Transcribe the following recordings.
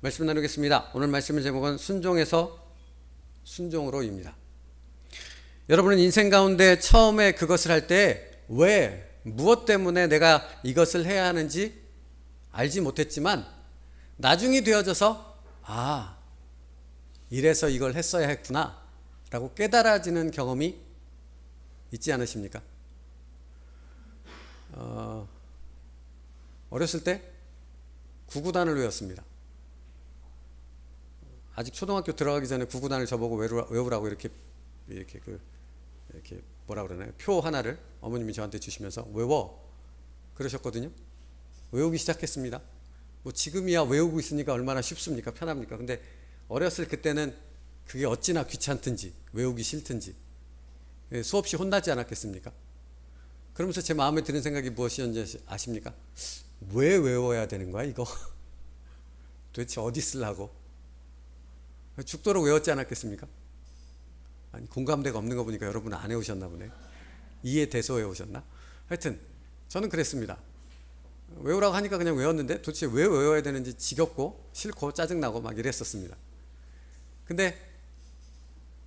말씀 나누겠습니다. 오늘 말씀의 제목은 순종에서 순종으로입니다. 여러분은 인생 가운데 처음에 그것을 할 때 왜, 무엇 때문에 내가 이것을 해야 하는지 알지 못했지만 나중이 되어져서 이래서 이걸 했어야 했구나 라고 깨달아지는 경험이 있지 않으십니까? 어렸을 때 구구단을 외웠습니다. 아직 초등학교 들어가기 전에 구구단을 저보고 외우라고 이렇게 뭐라 그러나요? 표 하나를 어머님이 저한테 주시면서 외워 그러셨거든요. 외우기 시작했습니다. 뭐 지금이야 외우고 있으니까 얼마나 쉽습니까? 편합니까? 근데 어렸을 그때는 그게 어찌나 귀찮든지 외우기 싫든지 수없이 혼나지 않았겠습니까? 그러면서 제 마음에 드는 생각이 무엇이었는지 아십니까? 왜 외워야 되는 거야 이거? 도대체 어디 쓰려고? 죽도록 외웠지 않았겠습니까? 아니, 공감대가 없는 거 보니까 여러분은 안 외우셨나 보네. 이해돼서 외우셨나? 하여튼 저는 그랬습니다. 외우라고 하니까 그냥 외웠는데 도대체 왜 외워야 되는지 지겹고 싫고 짜증나고 막 이랬었습니다. 근데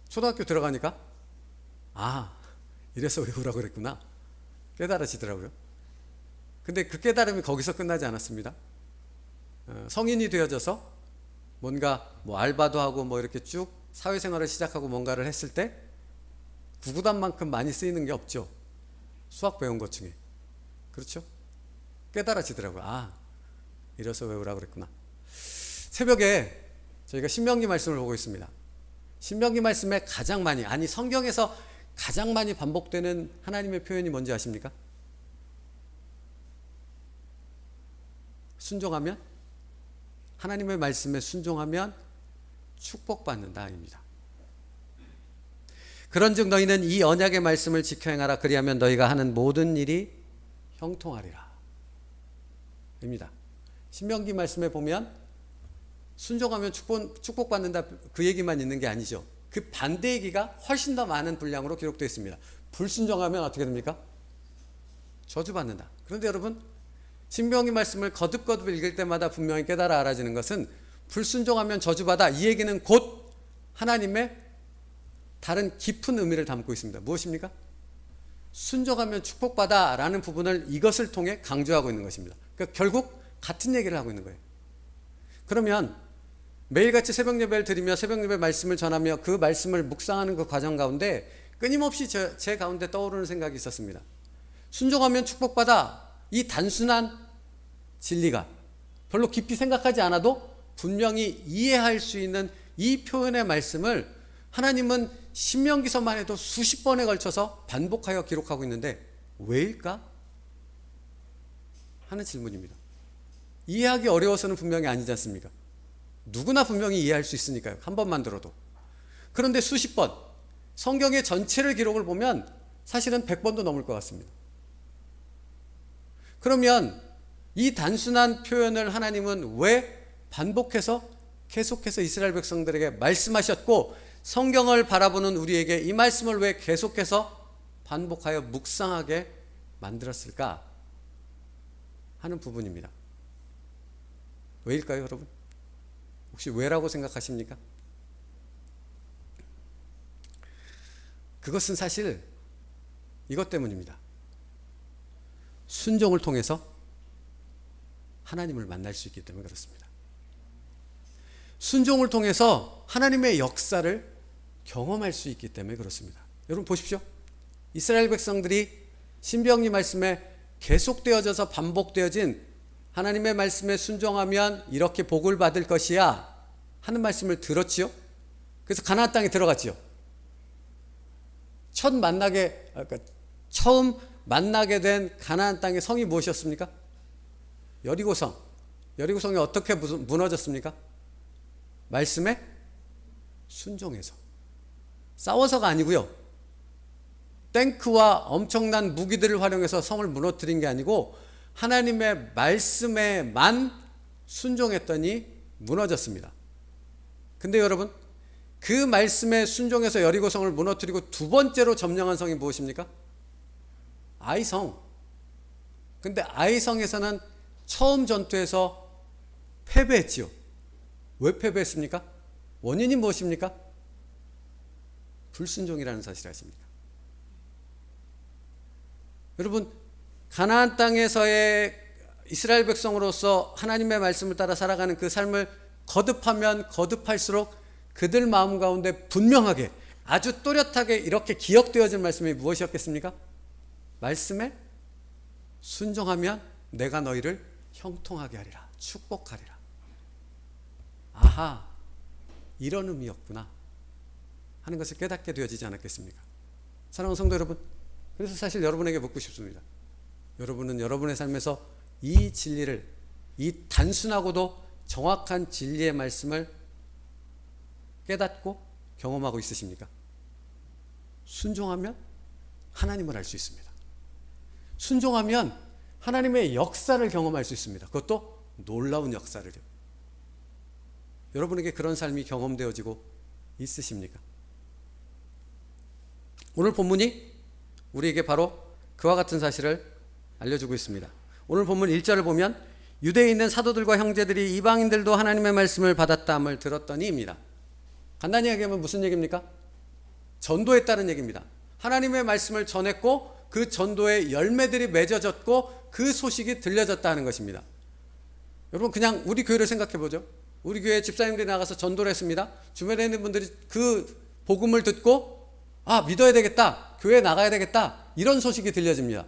초등학교 들어가니까 이래서 외우라고 그랬구나 깨달아지더라고요. 근데 그 깨달음이 거기서 끝나지 않았습니다. 성인이 되어져서 뭔가 알바도 하고 이렇게 쭉 사회생활을 시작하고 뭔가를 했을 때 구구단만큼 많이 쓰이는 게 없죠. 수학 배운 것 중에. 그렇죠? 깨달아지더라고요. 이래서 외우라고 그랬구나. 새벽에 저희가 신명기 말씀을 보고 있습니다. 신명기 말씀에 가장 많이, 성경에서 가장 많이 반복되는 하나님의 표현이 뭔지 아십니까? 순종하면, 하나님의 말씀에 순종하면 축복받는다입니다. 그런즉 너희는 이 언약의 말씀을 지켜 행하라. 그리하면 너희가 하는 모든 일이 형통하리라 입니다. 신명기 말씀에 보면 순종하면 축복받는다 그 얘기만 있는 게 아니죠. 그 반대 얘기가 훨씬 더 많은 분량으로 기록되어 있습니다. 불순종하면 어떻게 됩니까? 저주받는다. 그런데 여러분, 신명기 말씀을 거듭거듭 읽을 때마다 분명히 깨달아 알아지는 것은 불순종하면 저주받아, 이 얘기는 곧 하나님의 다른 깊은 의미를 담고 있습니다. 무엇입니까? 순종하면 축복받아 라는 부분을 이것을 통해 강조하고 있는 것입니다. 그러니까 결국 같은 얘기를 하고 있는 거예요. 그러면 매일같이 새벽 예배를 드리며 새벽 예배 말씀을 전하며 그 말씀을 묵상하는 그 과정 가운데 끊임없이 제 가운데 떠오르는 생각이 있었습니다. 순종하면 축복받아, 이 단순한 진리가 별로 깊이 생각하지 않아도 분명히 이해할 수 있는 이 표현의 말씀을 하나님은 신명기서만 해도 수십 번에 걸쳐서 반복하여 기록하고 있는데 왜일까? 하는 질문입니다. 이해하기 어려워서는 분명히 아니지 않습니까? 누구나 분명히 이해할 수 있으니까요. 한 번만 들어도. 그런데 수십 번, 성경의 전체를 기록을 보면 사실은 100번도 넘을 것 같습니다. 그러면 이 단순한 표현을 하나님은 왜 반복해서 계속해서 이스라엘 백성들에게 말씀하셨고 성경을 바라보는 우리에게 이 말씀을 왜 계속해서 반복하여 묵상하게 만들었을까 하는 부분입니다. 왜일까요, 여러분? 혹시 왜라고 생각하십니까? 그것은 사실 이것 때문입니다. 순종을 통해서 하나님을 만날 수 있기 때문에 그렇습니다. 순종을 통해서 하나님의 역사를 경험할 수 있기 때문에 그렇습니다. 여러분 보십시오. 이스라엘 백성들이 신명기 말씀에 계속되어져서 반복되어진 하나님의 말씀에 순종하면 이렇게 복을 받을 것이야 하는 말씀을 들었지요. 그래서 가나안 땅에 들어갔지요. 처음 만나게 된 가나안 땅의 성이 무엇이었습니까? 여리고성. 여리고성이 어떻게 무너졌습니까? 말씀에 순종해서. 싸워서가 아니고요. 탱크와 엄청난 무기들을 활용해서 성을 무너뜨린 게 아니고 하나님의 말씀에만 순종했더니 무너졌습니다. 근데 여러분, 그 말씀에 순종해서 여리고성을 무너뜨리고 두 번째로 점령한 성이 무엇입니까? 아이성. 근데 아이성에서는 처음 전투에서 패배했지요. 왜 패배했습니까? 원인이 무엇입니까? 불순종이라는 사실 아십니까? 여러분, 가나안 땅에서의 이스라엘 백성으로서 하나님의 말씀을 따라 살아가는 그 삶을 거듭하면 거듭할수록 그들 마음 가운데 분명하게 아주 또렷하게 이렇게 기억되어질 말씀이 무엇이었겠습니까? 말씀에 순종하면 내가 너희를 형통하게 하리라, 축복하리라. 아하, 이런 의미였구나 하는 것을 깨닫게 되어지지 않았겠습니까? 사랑하는 성도 여러분, 그래서 사실 여러분에게 묻고 싶습니다. 여러분은 여러분의 삶에서 이 진리를, 이 단순하고도 정확한 진리의 말씀을 깨닫고 경험하고 있으십니까? 순종하면 하나님을 알 수 있습니다. 순종하면 하나님의 역사를 경험할 수 있습니다. 그것도 놀라운 역사를요. 여러분에게 그런 삶이 경험되어지고 있으십니까? 오늘 본문이 우리에게 바로 그와 같은 사실을 알려주고 있습니다. 오늘 본문 1절을 보면 유대에 있는 사도들과 형제들이 이방인들도 하나님의 말씀을 받았다함을 들었더니입니다. 간단히 얘기하면 무슨 얘기입니까? 전도했다는 얘기입니다. 하나님의 말씀을 전했고 그 전도의 열매들이 맺어졌고 그 소식이 들려졌다는 것입니다. 여러분, 그냥 우리 교회를 생각해 보죠. 우리 교회 집사님들이 나가서 전도를 했습니다. 주변에 있는 분들이 그 복음을 듣고 믿어야 되겠다, 교회에 나가야 되겠다, 이런 소식이 들려집니다.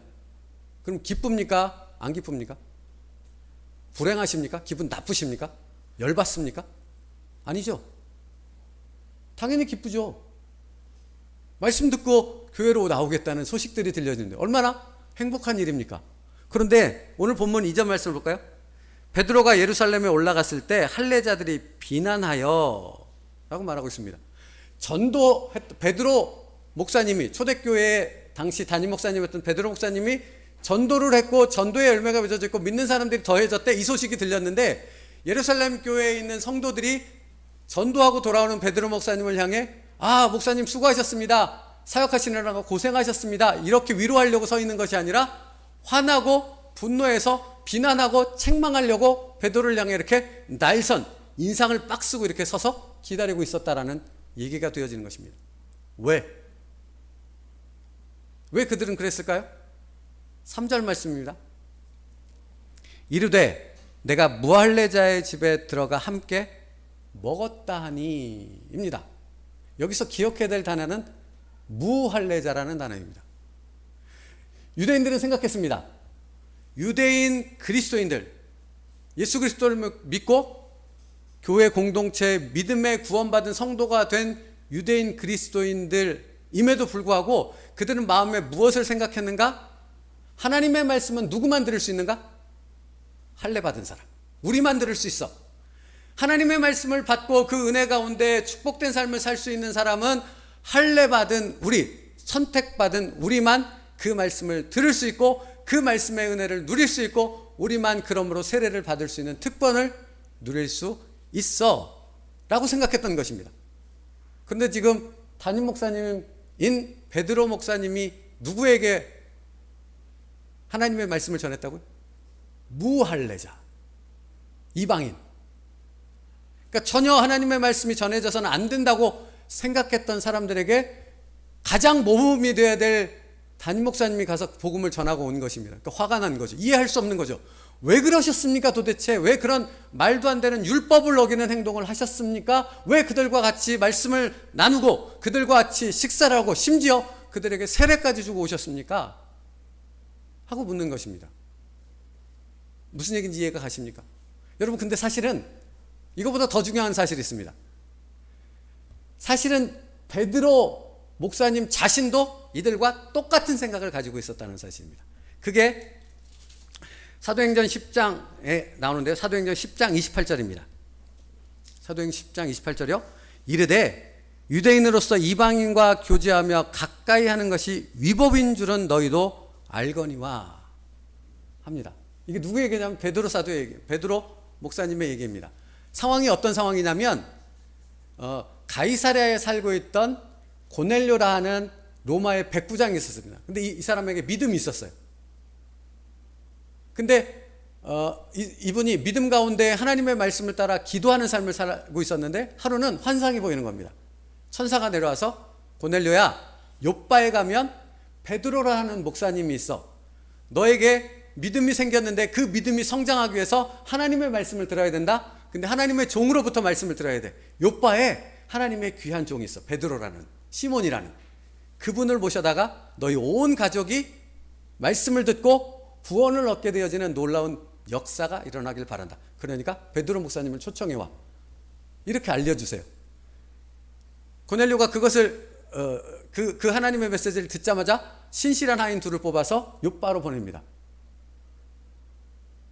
그럼 기쁩니까? 안 기쁩니까? 불행하십니까? 기분 나쁘십니까? 열받습니까? 아니죠. 당연히 기쁘죠. 말씀 듣고 교회로 나오겠다는 소식들이 들려지는데 얼마나 행복한 일입니까? 그런데 오늘 본문 2절 말씀을 볼까요? 베드로가 예루살렘에 올라갔을 때 할례자들이 비난하여 라고 말하고 있습니다. 베드로 목사님이, 초대교회 당시 담임 목사님이었던 베드로 목사님이 전도를 했고 전도의 열매가 맺어져 있고 믿는 사람들이 더해졌대. 이 소식이 들렸는데 예루살렘 교회에 있는 성도들이 전도하고 돌아오는 베드로 목사님을 향해 목사님 수고하셨습니다, 사역하시느라고 고생하셨습니다, 이렇게 위로하려고 서 있는 것이 아니라 화나고 분노해서 비난하고 책망하려고 베드로를 향해 이렇게 날선, 인상을 빡 쓰고 이렇게 서서 기다리고 있었다라는 얘기가 되어지는 것입니다. 왜 그들은 그랬을까요? 3절 말씀입니다. 이르되 내가 무할례자의 집에 들어가 함께 먹었다 하니 입니다. 여기서 기억해야 될 단어는 무할례자라는 단어입니다. 유대인들은 생각했습니다. 유대인 그리스도인들, 예수 그리스도를 믿고 교회 공동체 믿음에 구원받은 성도가 된 유대인 그리스도인들임에도 불구하고 그들은 마음에 무엇을 생각했는가? 하나님의 말씀은 누구만 들을 수 있는가? 할례 받은 사람, 우리만 들을 수 있어. 하나님의 말씀을 받고 그 은혜 가운데 축복된 삶을 살 수 있는 사람은 할례 받은 우리, 선택받은 우리만 그 말씀을 들을 수 있고 그 말씀의 은혜를 누릴 수 있고 우리만 그러므로 세례를 받을 수 있는 특권을 누릴 수 있어 라고 생각했던 것입니다. 그런데 지금 담임 목사님인 베드로 목사님이 누구에게 하나님의 말씀을 전했다고요? 무할례자, 이방인. 그러니까 전혀 하나님의 말씀이 전해져서는 안 된다고 생각했던 사람들에게 가장 모범이 되어야 될 담임 목사님이 가서 복음을 전하고 온 것입니다. 그러니까 화가 난 거죠. 이해할 수 없는 거죠. 왜 그러셨습니까? 도대체 왜 그런 말도 안 되는 율법을 어기는 행동을 하셨습니까? 왜 그들과 같이 말씀을 나누고 그들과 같이 식사를 하고 심지어 그들에게 세례까지 주고 오셨습니까? 하고 묻는 것입니다. 무슨 얘기인지 이해가 가십니까? 여러분, 근데 사실은 이거보다 더 중요한 사실이 있습니다. 사실은 베드로 목사님 자신도 이들과 똑같은 생각을 가지고 있었다는 사실입니다. 그게 사도행전 10장에 나오는데요. 사도행전 10장 28절입니다. 사도행전 10장 28절이요. 이르되 유대인으로서 이방인과 교제하며 가까이 하는 것이 위법인 줄은 너희도 알거니와 합니다. 이게 누구 얘기냐면 베드로 사도의 얘기, 베드로 목사님의 얘기입니다. 상황이 어떤 상황이냐면 가이사랴에 살고 있던 고넬료라 하는 로마의 백부장이 있었습니다. 근데 이 사람에게 믿음이 있었어요. 근데 이분이 믿음 가운데 하나님의 말씀을 따라 기도하는 삶을 살고 있었는데 하루는 환상이 보이는 겁니다. 천사가 내려와서 고넬료야, 요빠에 가면 베드로라는 목사님이 있어. 너에게 믿음이 생겼는데 그 믿음이 성장하기 위해서 하나님의 말씀을 들어야 된다. 근데 하나님의 종으로부터 말씀을 들어야 돼. 요빠에 하나님의 귀한 종이 있어. 베드로라는, 시몬이라는. 그분을 모셔다가 너희 온 가족이 말씀을 듣고 구원을 얻게 되어지는 놀라운 역사가 일어나길 바란다. 그러니까 베드로 목사님을 초청해와. 이렇게 알려주세요. 고넬료가 그것을 그 하나님의 메시지를 듣자마자 신실한 하인 둘을 뽑아서 요빠로 보냅니다.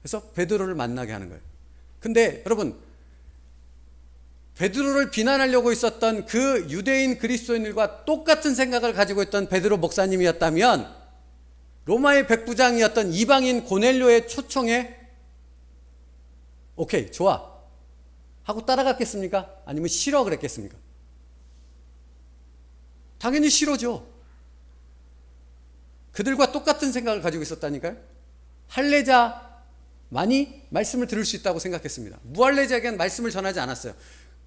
그래서 베드로를 만나게 하는 거예요. 근데 여러분, 베드로를 비난하려고 있었던 그 유대인 그리스도인들과 똑같은 생각을 가지고 있던 베드로 목사님이었다면 로마의 백부장이었던 이방인 고넬료의 초청에 오케이, 좋아 하고 따라갔겠습니까? 아니면 싫어 그랬겠습니까? 당연히 싫어죠. 그들과 똑같은 생각을 가지고 있었다니까요. 할례자만이 말씀을 들을 수 있다고 생각했습니다. 무할례자에게는 말씀을 전하지 않았어요.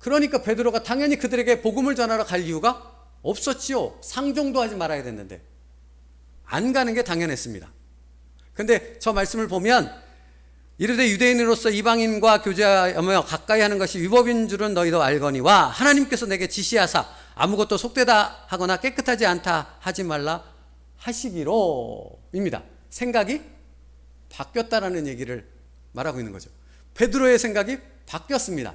그러니까 베드로가 당연히 그들에게 복음을 전하러 갈 이유가 없었지요. 상종도 하지 말아야 됐는데 안 가는 게 당연했습니다. 근데 저 말씀을 보면 이르되 유대인으로서 이방인과 교제하며 가까이 하는 것이 위법인 줄은 너희도 알거니와 하나님께서 내게 지시하사 아무것도 속되다 하거나 깨끗하지 않다 하지 말라 하시기로입니다. 생각이 바뀌었다라는 얘기를 말하고 있는 거죠. 베드로의 생각이 바뀌었습니다.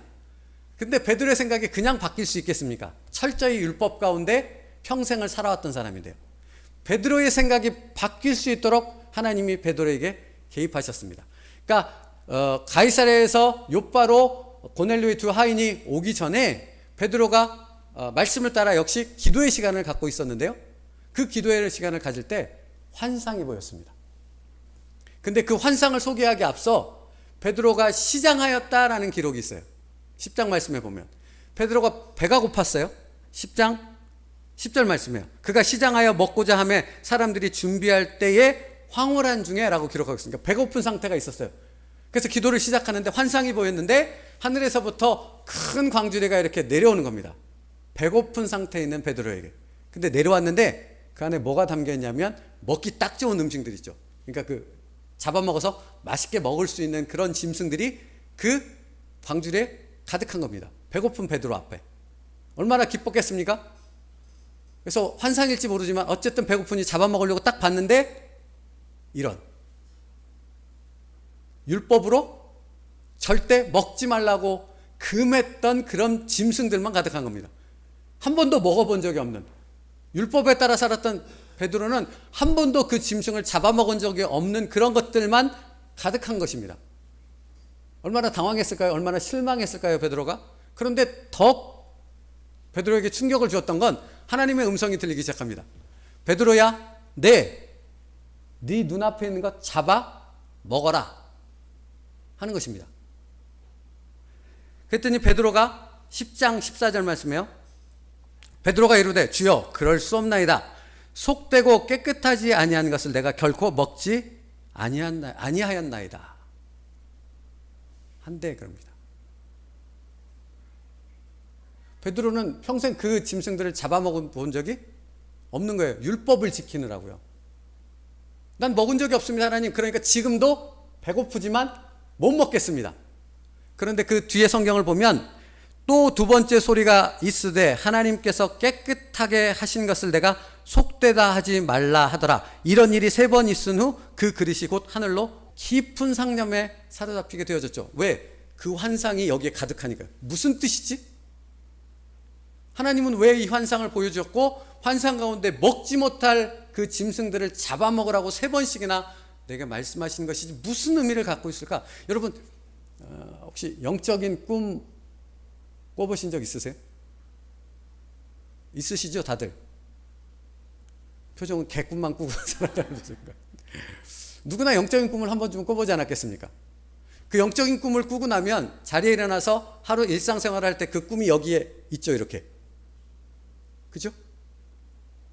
근데 베드로의 생각이 그냥 바뀔 수 있겠습니까? 철저히 율법 가운데 평생을 살아왔던 사람인데요. 베드로의 생각이 바뀔 수 있도록 하나님이 베드로에게 개입하셨습니다. 그러니까 가이사랴에서 요빠로 고넬료의 두 하인이 오기 전에 베드로가 말씀을 따라 역시 기도의 시간을 갖고 있었는데요. 그 기도의 시간을 가질 때 환상이 보였습니다. 근데 그 환상을 소개하기 앞서 베드로가 시장하였다라는 기록이 있어요. 10장 말씀에 보면 베드로가 배가 고팠어요. 10장 10절 말씀이에요. 그가 시장하여 먹고자 하며 사람들이 준비할 때에 황홀한 중에 라고 기록하고 있습니다. 배고픈 상태가 있었어요. 그래서 기도를 시작하는데 환상이 보였는데 하늘에서부터 큰 광주리가 이렇게 내려오는 겁니다. 배고픈 상태에 있는 베드로에게. 근데 내려왔는데 그 안에 뭐가 담겨 있냐면 먹기 딱 좋은 음식들 있죠. 그러니까 그 잡아먹어서 맛있게 먹을 수 있는 그런 짐승들이 그 광주리에 가득한 겁니다. 배고픈 베드로 앞에. 얼마나 기뻤겠습니까? 그래서 환상일지 모르지만 어쨌든 배고프니 잡아먹으려고 딱 봤는데 이런 율법으로 절대 먹지 말라고 금했던 그런 짐승들만 가득한 겁니다. 한 번도 먹어본 적이 없는, 율법에 따라 살았던 베드로는 한 번도 그 짐승을 잡아먹은 적이 없는 그런 것들만 가득한 것입니다. 얼마나 당황했을까요? 얼마나 실망했을까요, 베드로가? 그런데 더 베드로에게 충격을 주었던 건 하나님의 음성이 들리기 시작합니다. 베드로야, 네 눈앞에 있는 것 잡아 먹어라 하는 것입니다. 그랬더니 베드로가 10장 14절 말씀이에요. 베드로가 이르되 주여 그럴 수 없나이다. 속되고 깨끗하지 아니한 것을 내가 결코 먹지 아니하였나이다. 한데 그럽니다. 베드로는 평생 그 짐승들을 잡아먹은 본 적이 없는 거예요. 율법을 지키느라고요. 난 먹은 적이 없습니다, 하나님. 그러니까 지금도 배고프지만 못 먹겠습니다. 그런데 그 뒤에 성경을 보면 또 두 번째 소리가 있으되 하나님께서 깨끗하게 하신 것을 내가 속되다 하지 말라 하더라. 이런 일이 3번 있은 후 그 그릇이 곧 하늘로 깊은 상념에 사로잡히게 되어졌죠. 왜? 그 환상이 여기에 가득하니까요. 무슨 뜻이지? 하나님은 왜 이 환상을 보여주었고 환상 가운데 먹지 못할 그 짐승들을 잡아먹으라고 3번씩이나 내게 말씀하신 것이 무슨 의미를 갖고 있을까? 여러분 혹시 영적인 꿈 꿔보신 적 있으세요? 있으시죠, 다들? 표정은 개꿈만 꾸고 살아가는 거니까. 누구나 영적인 꿈을 한 번쯤 꿔보지 않았겠습니까? 그 영적인 꿈을 꾸고 나면 자리에 일어나서 하루 일상생활을 할 때 그 꿈이 여기에 있죠, 이렇게. 그죠?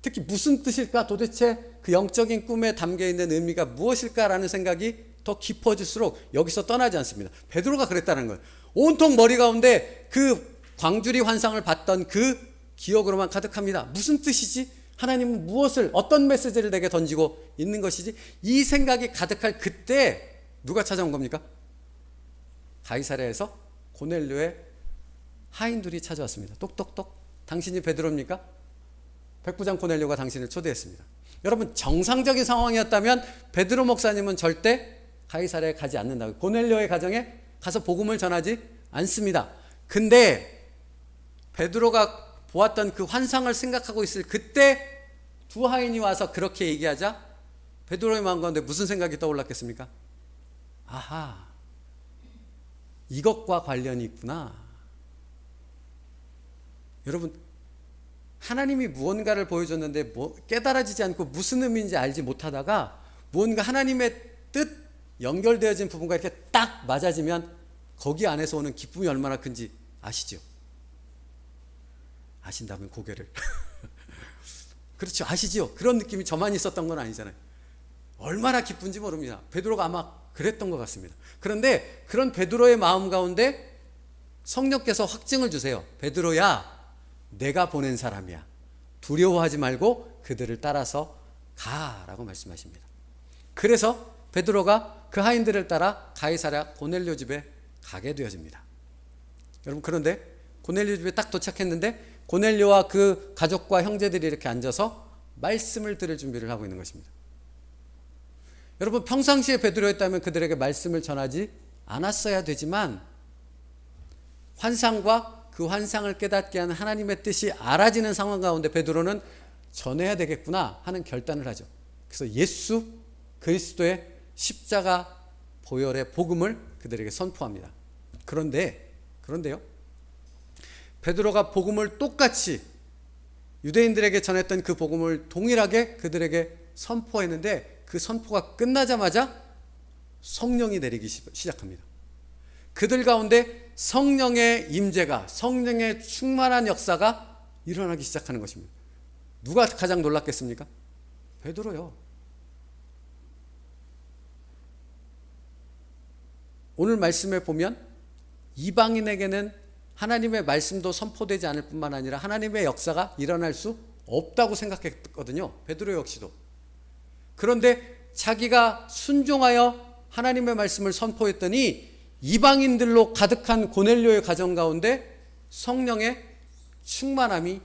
특히 무슨 뜻일까? 도대체 그 영적인 꿈에 담겨 있는 의미가 무엇일까라는 생각이 더 깊어질수록 여기서 떠나지 않습니다. 베드로가 그랬다는 거예요. 온통 머리 가운데 그 광주리 환상을 봤던 그 기억으로만 가득합니다. 무슨 뜻이지? 하나님은 무엇을, 어떤 메시지를 내게 던지고 있는 것이지? 이 생각이 가득할 그때 누가 찾아온 겁니까? 가이사랴에서 고넬료의 하인들이 찾아왔습니다. 똑똑똑. 당신이 베드로입니까? 백부장 고넬료가 당신을 초대했습니다. 여러분, 정상적인 상황이었다면 베드로 목사님은 절대 가이사랴에 가지 않는다고, 고넬료의 가정에 가서 복음을 전하지 않습니다. 근데 베드로가 보았던 그 환상을 생각하고 있을 그때 두 하인이 와서 그렇게 얘기하자 베드로의 마음 가운데 무슨 생각이 떠올랐겠습니까? 아하, 이것과 관련이 있구나. 여러분, 하나님이 무언가를 보여줬는데 깨달아지지 않고 무슨 의미인지 알지 못하다가 무언가 하나님의 뜻 연결되어진 부분과 이렇게 딱 맞아지면 거기 안에서 오는 기쁨이 얼마나 큰지 아시죠? 아신다면 고개를 그렇죠, 아시죠? 그런 느낌이 저만 있었던 건 아니잖아요. 얼마나 기쁜지 모릅니다. 베드로가 아마 그랬던 것 같습니다. 그런데 그런 베드로의 마음 가운데 성령께서 확증을 주세요. 베드로야, 내가 보낸 사람이야. 두려워하지 말고 그들을 따라서 가라고 말씀하십니다. 그래서 베드로가 그 하인들을 따라 가이사랴 고넬료 집에 가게 되어집니다. 여러분, 그런데 고넬료 집에 딱 도착했는데 고넬료와 그 가족과 형제들이 이렇게 앉아서 말씀을 들을 준비를 하고 있는 것입니다. 여러분, 평상시에 베드로였다면 그들에게 말씀을 전하지 않았어야 되지만 환상과 그 환상을 깨닫게 하는 하나님의 뜻이 알아지는 상황 가운데 베드로는 전해야 되겠구나 하는 결단을 하죠. 그래서 예수 그리스도의 십자가 보혈의 복음을 그들에게 선포합니다. 그런데요, 베드로가 복음을 똑같이 유대인들에게 전했던 그 복음을 동일하게 그들에게 선포했는데 그 선포가 끝나자마자 성령이 내리기 시작합니다. 그들 가운데 성령의 임재가, 성령의 충만한 역사가 일어나기 시작하는 것입니다. 누가 가장 놀랐겠습니까? 베드로요. 오늘 말씀에 보면 이방인에게는 하나님의 말씀도 선포되지 않을 뿐만 아니라 하나님의 역사가 일어날 수 없다고 생각했거든요. 베드로 역시도. 그런데 자기가 순종하여 하나님의 말씀을 선포했더니 이방인들로 가득한 고넬료의 가정 가운데 성령의 충만함이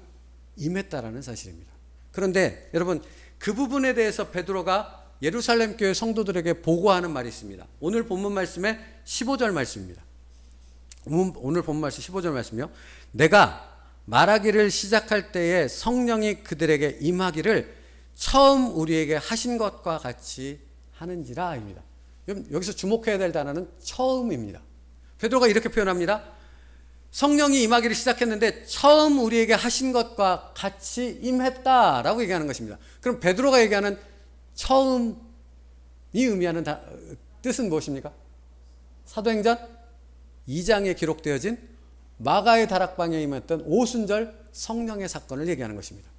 임했다라는 사실입니다. 그런데 여러분, 그 부분에 대해서 베드로가 예루살렘 교회 성도들에게 보고하는 말이 있습니다. 오늘 본문 말씀의 15절 말씀입니다. 오늘 본문 말씀 15절 말씀이요. 내가 말하기를 시작할 때에 성령이 그들에게 임하기를 처음 우리에게 하신 것과 같이 하는지라 입니다. 여기서 주목해야 될 단어는 처음입니다. 베드로가 이렇게 표현합니다. 성령이 임하기를 시작했는데 처음 우리에게 하신 것과 같이 임했다라고 얘기하는 것입니다. 그럼 베드로가 얘기하는 처음이 의미하는 뜻은 무엇입니까? 사도행전 2장에 기록되어진 마가의 다락방에 임했던 오순절 성령의 사건을 얘기하는 것입니다.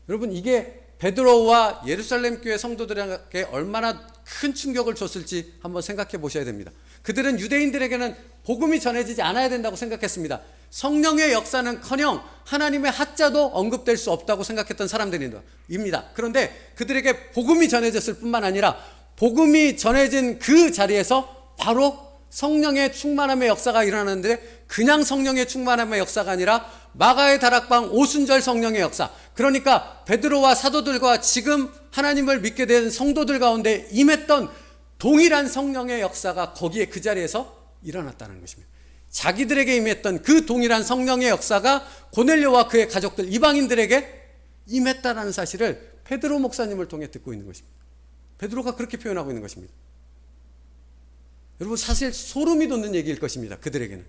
여러분, 이게 베드로와 예루살렘 교회 성도들에게 얼마나 큰 충격을 줬을지 한번 생각해 보셔야 됩니다. 그들은 유대인들에게는 복음이 전해지지 않아야 된다고 생각했습니다. 성령의 역사는커녕 하나님의 하자도 언급될 수 없다고 생각했던 사람들입니다. 그런데 그들에게 복음이 전해졌을 뿐만 아니라 복음이 전해진 그 자리에서 바로 성령의 충만함의 역사가 일어나는데 그냥 성령의 충만함의 역사가 아니라 마가의 다락방 오순절 성령의 역사, 그러니까 베드로와 사도들과 지금 하나님을 믿게 된 성도들 가운데 임했던 동일한 성령의 역사가 거기에 그 자리에서 일어났다는 것입니다. 자기들에게 임했던 그 동일한 성령의 역사가 고넬료와 그의 가족들 이방인들에게 임했다는 사실을 베드로 목사님을 통해 듣고 있는 것입니다. 베드로가 그렇게 표현하고 있는 것입니다. 여러분, 사실 소름이 돋는 얘기일 것입니다. 그들에게는.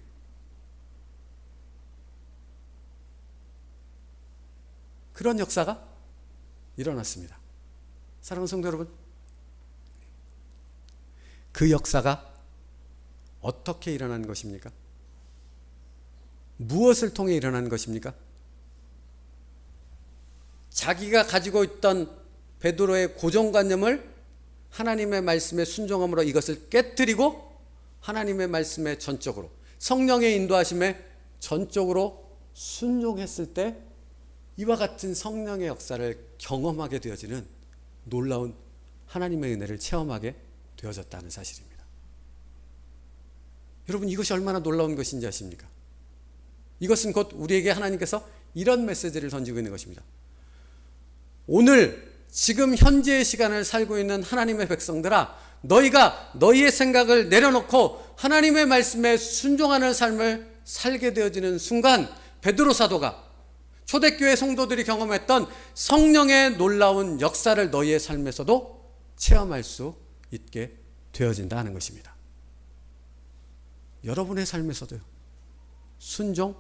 그런 역사가 일어났습니다. 사랑하는 성도 여러분, 그 역사가 어떻게 일어난 것입니까? 무엇을 통해 일어난 것입니까? 자기가 가지고 있던 베드로의 고정관념을 하나님의 말씀에 순종함으로 이것을 깨뜨리고 하나님의 말씀에 전적으로 성령의 인도하심에 전적으로 순종했을 때 이와 같은 성령의 역사를 경험하게 되어지는 놀라운 하나님의 은혜를 체험하게 되어졌다는 사실입니다. 여러분, 이것이 얼마나 놀라운 것인지 아십니까? 이것은 곧 우리에게 하나님께서 이런 메시지를 던지고 있는 것입니다. 오늘 지금 현재의 시간을 살고 있는 하나님의 백성들아, 너희가 너희의 생각을 내려놓고 하나님의 말씀에 순종하는 삶을 살게 되어지는 순간 베드로 사도가 초대교회 성도들이 경험했던 성령의 놀라운 역사를 너희의 삶에서도 체험할 수 있게 되어진다는 것입니다. 여러분의 삶에서도요. 순종하면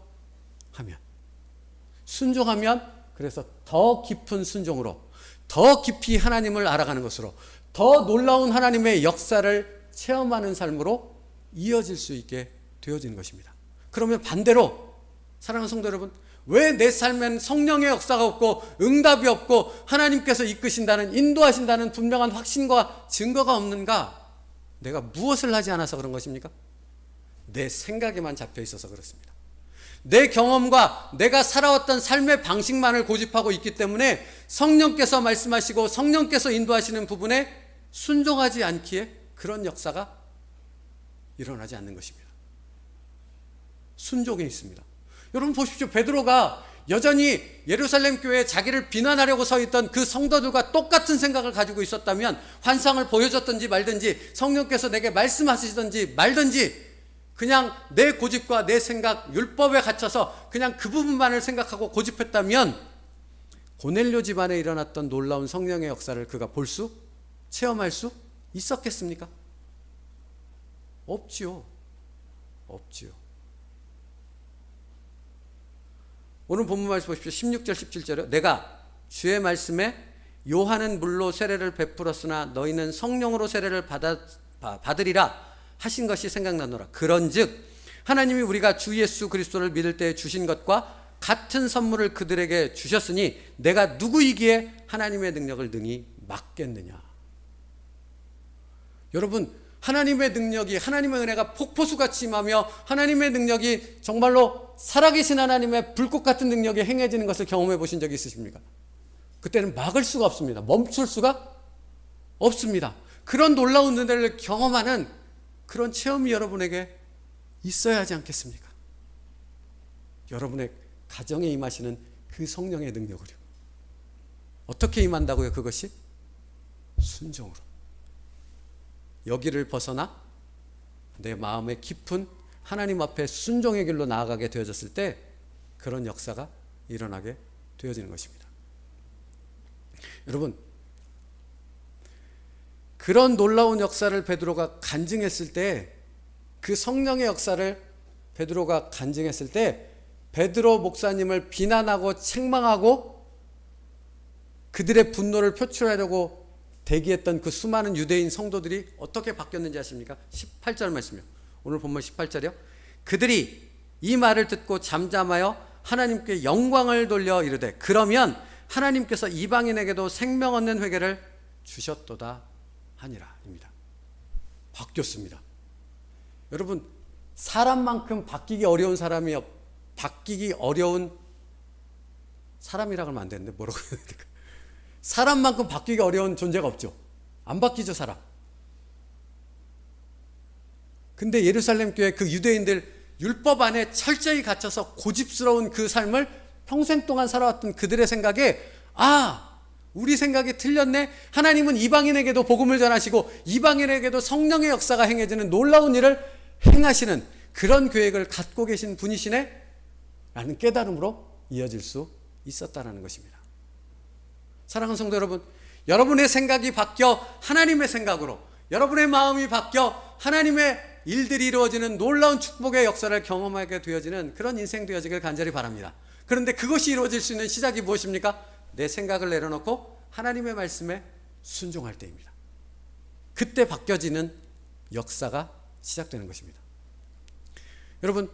그래서 더 깊은 순종으로 더 깊이 하나님을 알아가는 것으로 더 놀라운 하나님의 역사를 체험하는 삶으로 이어질 수 있게 되어지는 것입니다. 그러면 반대로 사랑하는 성도 여러분, 왜 내 삶엔 성령의 역사가 없고 응답이 없고 하나님께서 이끄신다는, 인도하신다는 분명한 확신과 증거가 없는가? 내가 무엇을 하지 않아서 그런 것입니까? 내 생각에만 잡혀 있어서 그렇습니다. 내 경험과 내가 살아왔던 삶의 방식만을 고집하고 있기 때문에 성령께서 말씀하시고 성령께서 인도하시는 부분에 순종하지 않기에 그런 역사가 일어나지 않는 것입니다. 순종이 있습니다. 여러분 보십시오. 베드로가 여전히 예루살렘 교회에 자기를 비난하려고 서 있던 그 성도들과 똑같은 생각을 가지고 있었다면, 환상을 보여줬든지 말든지 성령께서 내게 말씀하시든지 말든지 그냥 내 고집과 내 생각, 율법에 갇혀서 그냥 그 부분만을 생각하고 고집했다면 고넬료 집안에 일어났던 놀라운 성령의 역사를 그가 체험할 수 있었겠습니까? 없지요. 오늘 본문 말씀 보십시오. 16절 17절에 내가 주의 말씀에 요한은 물로 세례를 베풀었으나 너희는 성령으로 세례를 받으리라 하신 것이 생각나노라. 그런즉 하나님이 우리가 주 예수 그리스도를 믿을 때 주신 것과 같은 선물을 그들에게 주셨으니 내가 누구이기에 하나님의 능력을 능히 막겠느냐. 여러분, 하나님의 능력이, 하나님의 은혜가 폭포수같이 임하며 하나님의 능력이 정말로 살아계신 하나님의 불꽃 같은 능력이 행해지는 것을 경험해 보신 적이 있으십니까? 그때는 막을 수가 없습니다. 멈출 수가 없습니다. 그런 놀라운 은혜를 경험하는 그런 체험이 여러분에게 있어야 하지 않겠습니까? 여러분의 가정에 임하시는 그 성령의 능력을요. 어떻게 임한다고요? 그것이 순종으로. 여기를 벗어나 내 마음의 깊은 하나님 앞에 순종의 길로 나아가게 되어졌을 때 그런 역사가 일어나게 되어지는 것입니다. 여러분, 그런 놀라운 역사를 베드로가 간증했을 때, 그 성령의 역사를 베드로가 간증했을 때 베드로 목사님을 비난하고 책망하고 그들의 분노를 표출하려고 대기했던 그 수많은 유대인 성도들이 어떻게 바뀌었는지 아십니까? 18절 말씀이요. 오늘 본문 18절이요. 그들이 이 말을 듣고 잠잠하여 하나님께 영광을 돌려 이르되 그러면 하나님께서 이방인에게도 생명 얻는 회개를 주셨도다 하니라 입니다. 바뀌었습니다. 여러분, 사람만큼 바뀌기 어려운 사람이라고 하면 안 되는데 뭐라고 해야 될까? 사람만큼 바뀌기 어려운 존재가 없죠. 안 바뀌죠, 사람. 근데 예루살렘 교회 그 유대인들 율법 안에 철저히 갇혀서 고집스러운 그 삶을 평생 동안 살아왔던 그들의 생각에, 우리 생각이 틀렸네. 하나님은 이방인에게도 복음을 전하시고 이방인에게도 성령의 역사가 행해지는 놀라운 일을 행하시는 그런 계획을 갖고 계신 분이시네 라는 깨달음으로 이어질 수 있었다는 것입니다. 사랑하는 성도 여러분, 여러분의 생각이 바뀌어 하나님의 생각으로, 여러분의 마음이 바뀌어 하나님의 일들이 이루어지는 놀라운 축복의 역사를 경험하게 되어지는 그런 인생 되어지길 간절히 바랍니다. 그런데 그것이 이루어질 수 있는 시작이 무엇입니까? 내 생각을 내려놓고 하나님의 말씀에 순종할 때입니다. 그때 바뀌어지는 역사가 시작되는 것입니다. 여러분,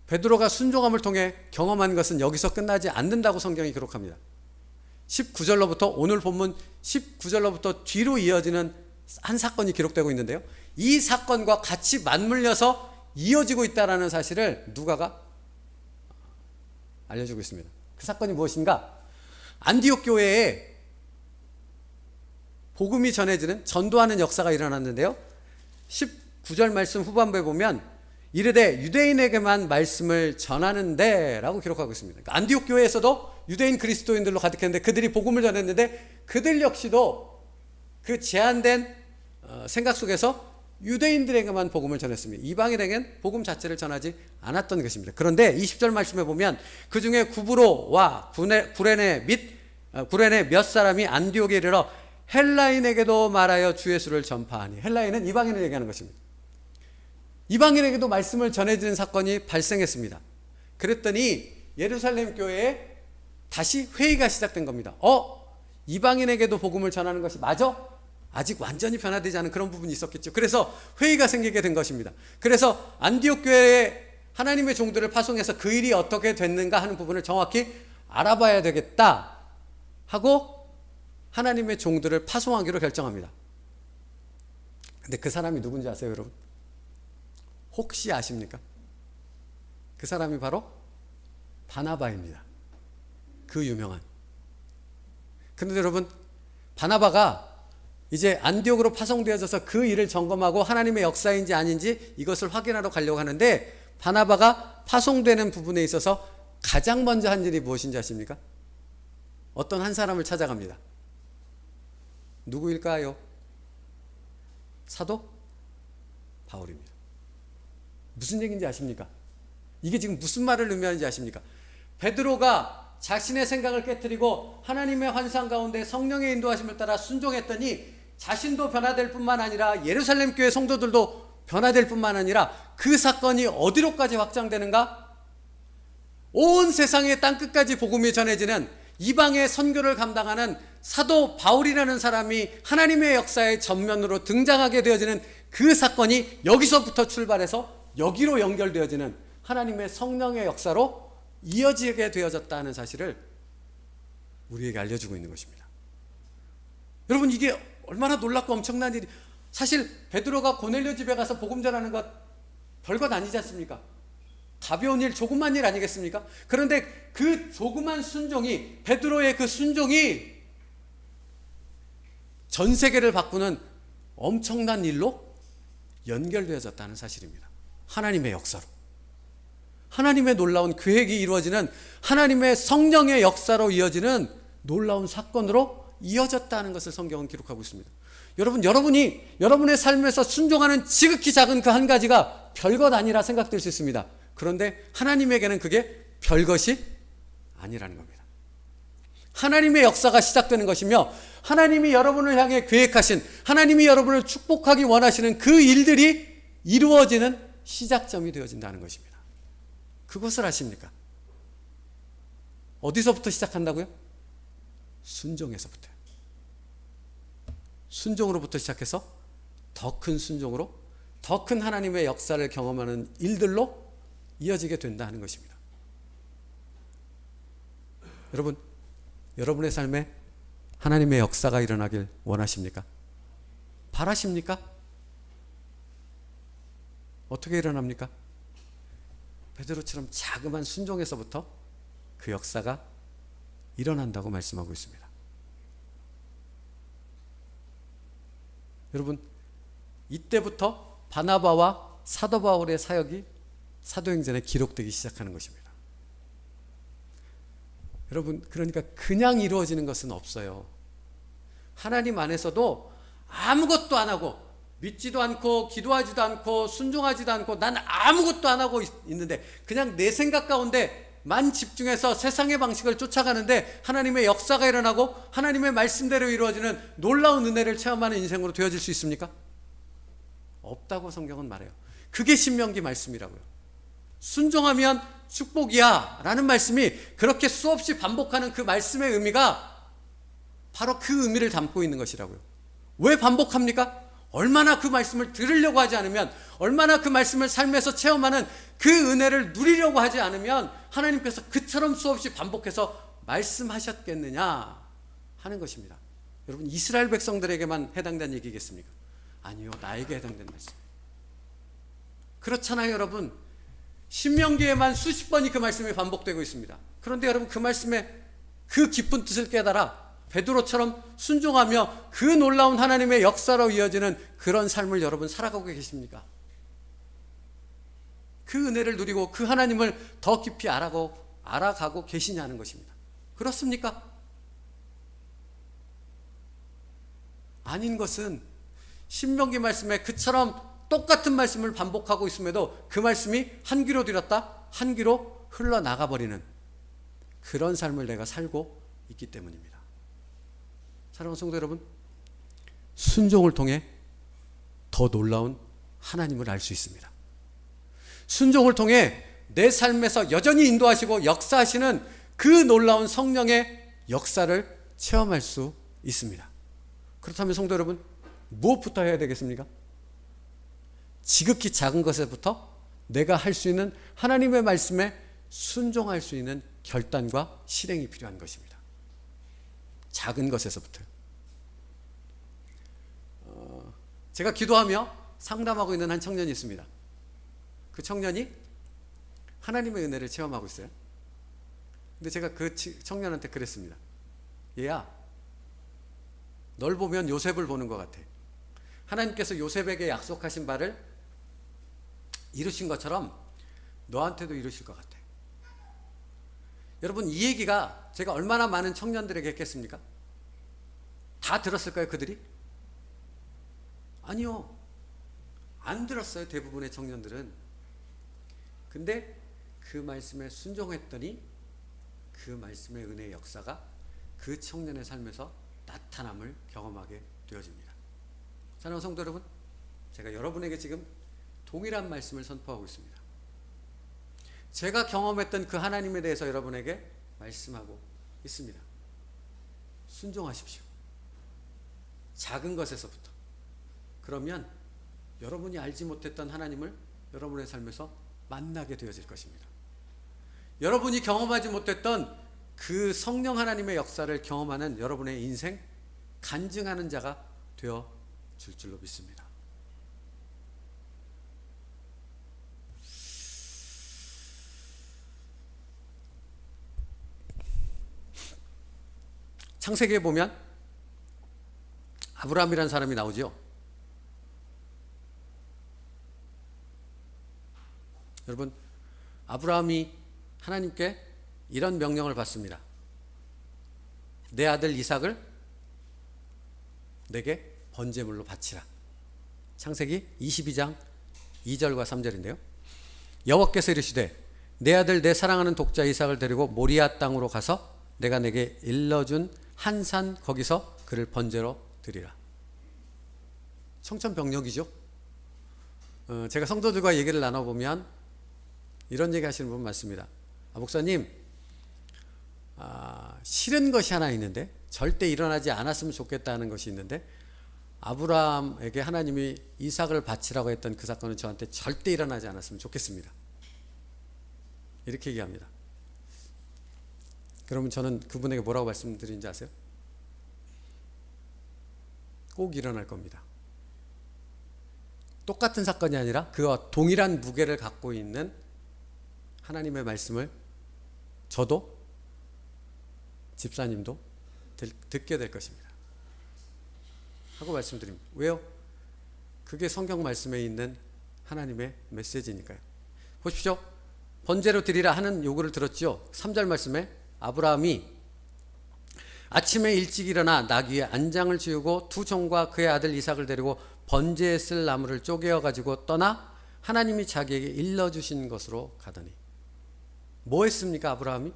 베드로가 순종함을 통해 경험한 것은 여기서 끝나지 않는다고 성경이 기록합니다. 19절로부터 오늘 본문 19절로부터 뒤로 이어지는 한 사건이 기록되고 있는데요. 이 사건과 같이 맞물려서 이어지고 있다는 사실을 누가가 알려주고 있습니다. 그 사건이 무엇인가? 안디옥 교회에 복음이 전해지는 전도하는 역사가 일어났는데요. 19절 말씀 후반부에 보면 이르되 유대인에게만 말씀을 전하는데 라고 기록하고 있습니다. 그러니까 안디옥 교회에서도 유대인 그리스도인들로 가득했는데 그들이 복음을 전했는데 그들 역시도 그 제한된 생각 속에서 유대인들에게만 복음을 전했습니다. 이방인에게는 복음 자체를 전하지 않았던 것입니다. 그런데 20절 말씀에 보면 그 중에 구브로와 구레네 몇 사람이 안디옥에 이르러 헬라인에게도 말하여 주 예수를 전파하니. 헬라인은 이방인을 얘기하는 것입니다. 이방인에게도 말씀을 전해지는 사건이 발생했습니다. 그랬더니 예루살렘 교회에 다시 회의가 시작된 겁니다. 이방인에게도 복음을 전하는 것이 맞아? 아직 완전히 변화되지 않은 그런 부분이 있었겠죠. 그래서 회의가 생기게 된 것입니다. 그래서 안디옥 교회에 하나님의 종들을 파송해서 그 일이 어떻게 됐는가 하는 부분을 정확히 알아봐야 되겠다 하고 하나님의 종들을 파송하기로 결정합니다. 근데 그 사람이 누군지 아세요, 여러분? 혹시 아십니까? 그 사람이 바로 바나바입니다. 그 유명한. 그런데 여러분, 바나바가 이제 안디옥으로 파송되어져서 그 일을 점검하고 하나님의 역사인지 아닌지 이것을 확인하러 가려고 하는데, 바나바가 파송되는 부분에 있어서 가장 먼저 한 일이 무엇인지 아십니까? 어떤 한 사람을 찾아갑니다. 누구일까요? 사도 바울입니다. 무슨 얘기인지 아십니까? 이게 지금 무슨 말을 의미하는지 아십니까? 베드로가 자신의 생각을 깨트리고 하나님의 환상 가운데 성령의 인도하심을 따라 순종했더니 자신도 변화될 뿐만 아니라 예루살렘 교회 성도들도 변화될 뿐만 아니라 그 사건이 어디로까지 확장되는가? 온 세상의 땅끝까지 복음이 전해지는 이방의 선교를 감당하는 사도 바울이라는 사람이 하나님의 역사의 전면으로 등장하게 되어지는 그 사건이 여기서부터 출발해서 여기로 연결되어지는 하나님의 성령의 역사로 이어지게 되어졌다는 사실을 우리에게 알려주고 있는 것입니다. 여러분, 이게 얼마나 놀랍고 엄청난 일이. 사실 베드로가 고넬료 집에 가서 복음 전하는 것 별것 아니지 않습니까? 가벼운 일, 조그만 일 아니겠습니까? 그런데 그 조그만 순종이, 베드로의 그 순종이 전 세계를 바꾸는 엄청난 일로 연결되어졌다는 사실입니다. 하나님의 역사로, 하나님의 놀라운 계획이 이루어지는 하나님의 성령의 역사로 이어지는 놀라운 사건으로 이어졌다는 것을 성경은 기록하고 있습니다. 여러분이 여러분의 삶에서 순종하는 지극히 작은 그 한 가지가 별것 아니라 생각될 수 있습니다. 그런데 하나님에게는 그게 별것이 아니라는 겁니다. 하나님의 역사가 시작되는 것이며 하나님이 여러분을 향해 계획하신, 하나님이 여러분을 축복하기 원하시는 그 일들이 이루어지는 시작점이 되어진다는 것입니다. 그것을 아십니까? 어디서부터 시작한다고요? 순종에서부터요. 순종으로부터 시작해서 더 큰 순종으로, 더 큰 하나님의 역사를 경험하는 일들로 이어지게 된다는 것입니다. 여러분, 여러분의 삶에 하나님의 역사가 일어나길 원하십니까? 바라십니까? 어떻게 일어납니까? 베드로처럼 자그마한 순종에서부터 그 역사가 일어난다고 말씀하고 있습니다. 여러분, 이때부터 바나바와 사도 바울의 사역이 사도행전에 기록되기 시작하는 것입니다. 여러분, 그러니까 그냥 이루어지는 것은 없어요. 하나님 안에서도 아무것도 안 하고, 믿지도 않고 기도하지도 않고 순종하지도 않고 난 아무것도 안 하고 있는데 그냥 내 생각 가운데만 집중해서 세상의 방식을 쫓아가는데 하나님의 역사가 일어나고 하나님의 말씀대로 이루어지는 놀라운 은혜를 체험하는 인생으로 되어질 수 있습니까? 없다고 성경은 말해요. 그게 신명기 말씀이라고요. 순종하면 축복이야 라는 말씀이 그렇게 수없이 반복하는 그 말씀의 의미가 바로 그 의미를 담고 있는 것이라고요. 왜 반복합니까? 얼마나 그 말씀을 들으려고 하지 않으면, 얼마나 그 말씀을 삶에서 체험하는 그 은혜를 누리려고 하지 않으면 하나님께서 그처럼 수없이 반복해서 말씀하셨겠느냐 하는 것입니다. 여러분, 이스라엘 백성들에게만 해당된 얘기겠습니까? 아니요, 나에게 해당된 말씀. 그렇잖아요, 여러분. 신명기에만 수십 번이 그 말씀이 반복되고 있습니다. 그런데 여러분, 그 말씀의 그 깊은 뜻을 깨달아 베드로처럼 순종하며 그 놀라운 하나님의 역사로 이어지는 그런 삶을 여러분 살아가고 계십니까? 그 은혜를 누리고 그 하나님을 더 깊이 알아가고 계시냐는 것입니다. 그렇습니까? 아닌 것은 신명기 말씀에 그처럼 똑같은 말씀을 반복하고 있음에도 그 말씀이 한 귀로 들었다 한 귀로 흘러나가 버리는 그런 삶을 내가 살고 있기 때문입니다. 사랑하는 성도 여러분, 순종을 통해 더 놀라운 하나님을 알 수 있습니다. 순종을 통해 내 삶에서 여전히 인도하시고 역사하시는 그 놀라운 성령의 역사를 체험할 수 있습니다. 그렇다면 성도 여러분, 무엇부터 해야 되겠습니까? 지극히 작은 것에부터 내가 할 수 있는 하나님의 말씀에 순종할 수 있는 결단과 실행이 필요한 것입니다. 작은 것에서부터. 제가 기도하며 상담하고 있는 한 청년이 있습니다. 그 청년이 하나님의 은혜를 체험하고 있어요. 근데 제가 그 청년한테 그랬습니다. 얘야, 널 보면 요셉을 보는 것 같아. 하나님께서 요셉에게 약속하신 바를 이루신 것처럼 너한테도 이루실 것 같아. 여러분, 이 얘기가 제가 얼마나 많은 청년들에게 했겠습니까? 다 들었을까요, 그들이? 아니요, 안 들었어요, 대부분의 청년들은. 근데 그 말씀에 순종했더니 그 말씀의 은혜의 역사가 그 청년의 삶에서 나타남을 경험하게 되어집니다. 사랑하는 성도 여러분, 제가 여러분에게 지금 동일한 말씀을 선포하고 있습니다. 제가 경험했던 그 하나님에 대해서 여러분에게 말씀하고 있습니다. 순종하십시오. 작은 것에서부터. 그러면 여러분이 알지 못했던 하나님을 여러분의 삶에서 만나게 되어질 것입니다. 여러분이 경험하지 못했던 그 성령 하나님의 역사를 경험하는 여러분의 인생 간증하는 자가 되어 줄 줄로 믿습니다. 창세기에 보면 아브라함이라는 사람이 나오죠. 여러분, 아브라함이 하나님께 이런 명령을 받습니다. 내 아들 이삭을 내게 번제물로 바치라. 창세기 22장 2절과 3절인데요. 여호와께서 이르시되 내 아들 내 사랑하는 독자 이삭을 데리고 모리아 땅으로 가서 내가 내게 일러준 한 산 거기서 그를 번제로 드리라. 청천벽력이죠. 제가 성도들과 얘기를 나눠보면 이런 얘기 하시는 분 많습니다. 목사님, 싫은 것이 하나 있는데, 절대 일어나지 않았으면 좋겠다는 것이 있는데, 아브라함에게 하나님이 이삭을 바치라고 했던 그 사건은 저한테 절대 일어나지 않았으면 좋겠습니다. 이렇게 얘기합니다. 그러면 저는 그분에게 뭐라고 말씀드리는지 아세요? 꼭 일어날 겁니다. 똑같은 사건이 아니라 그와 동일한 무게를 갖고 있는 하나님의 말씀을 저도 집사님도 듣게 될 것입니다. 하고 말씀드립니다. 왜요? 그게 성경 말씀에 있는 하나님의 메시지니까요. 보십시오. 번제로 드리라 하는 요구를 들었죠. 3절 말씀에 아브라함이 아침에 일찍 일어나 나귀의 안장을 지우고 두 종과 그의 아들 이삭을 데리고 번제에 쓸 나무를 쪼개어 가지고 떠나 하나님이 자기에게 일러주신 것으로 가더니. 뭐 했습니까, 아브라함이?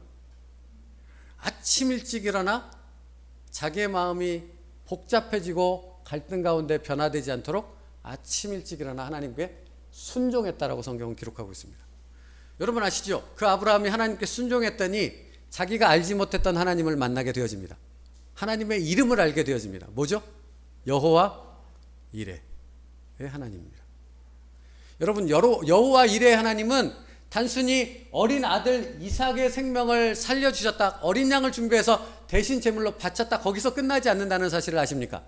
아침 일찍 일어나 자기의 마음이 복잡해지고 갈등 가운데 변화되지 않도록 아침 일찍 일어나 하나님께 순종했다라고 성경은 기록하고 있습니다. 여러분 아시죠? 그 아브라함이 하나님께 순종했더니 자기가 알지 못했던 하나님을 만나게 되어집니다. 하나님의 이름을 알게 되어집니다. 뭐죠? 여호와 이레의 하나님입니다. 여러분, 여호와 이레의 하나님은 단순히 어린 아들 이삭의 생명을 살려주셨다, 어린 양을 준비해서 대신 제물로 바쳤다. 거기서 끝나지 않는다는 사실을 아십니까?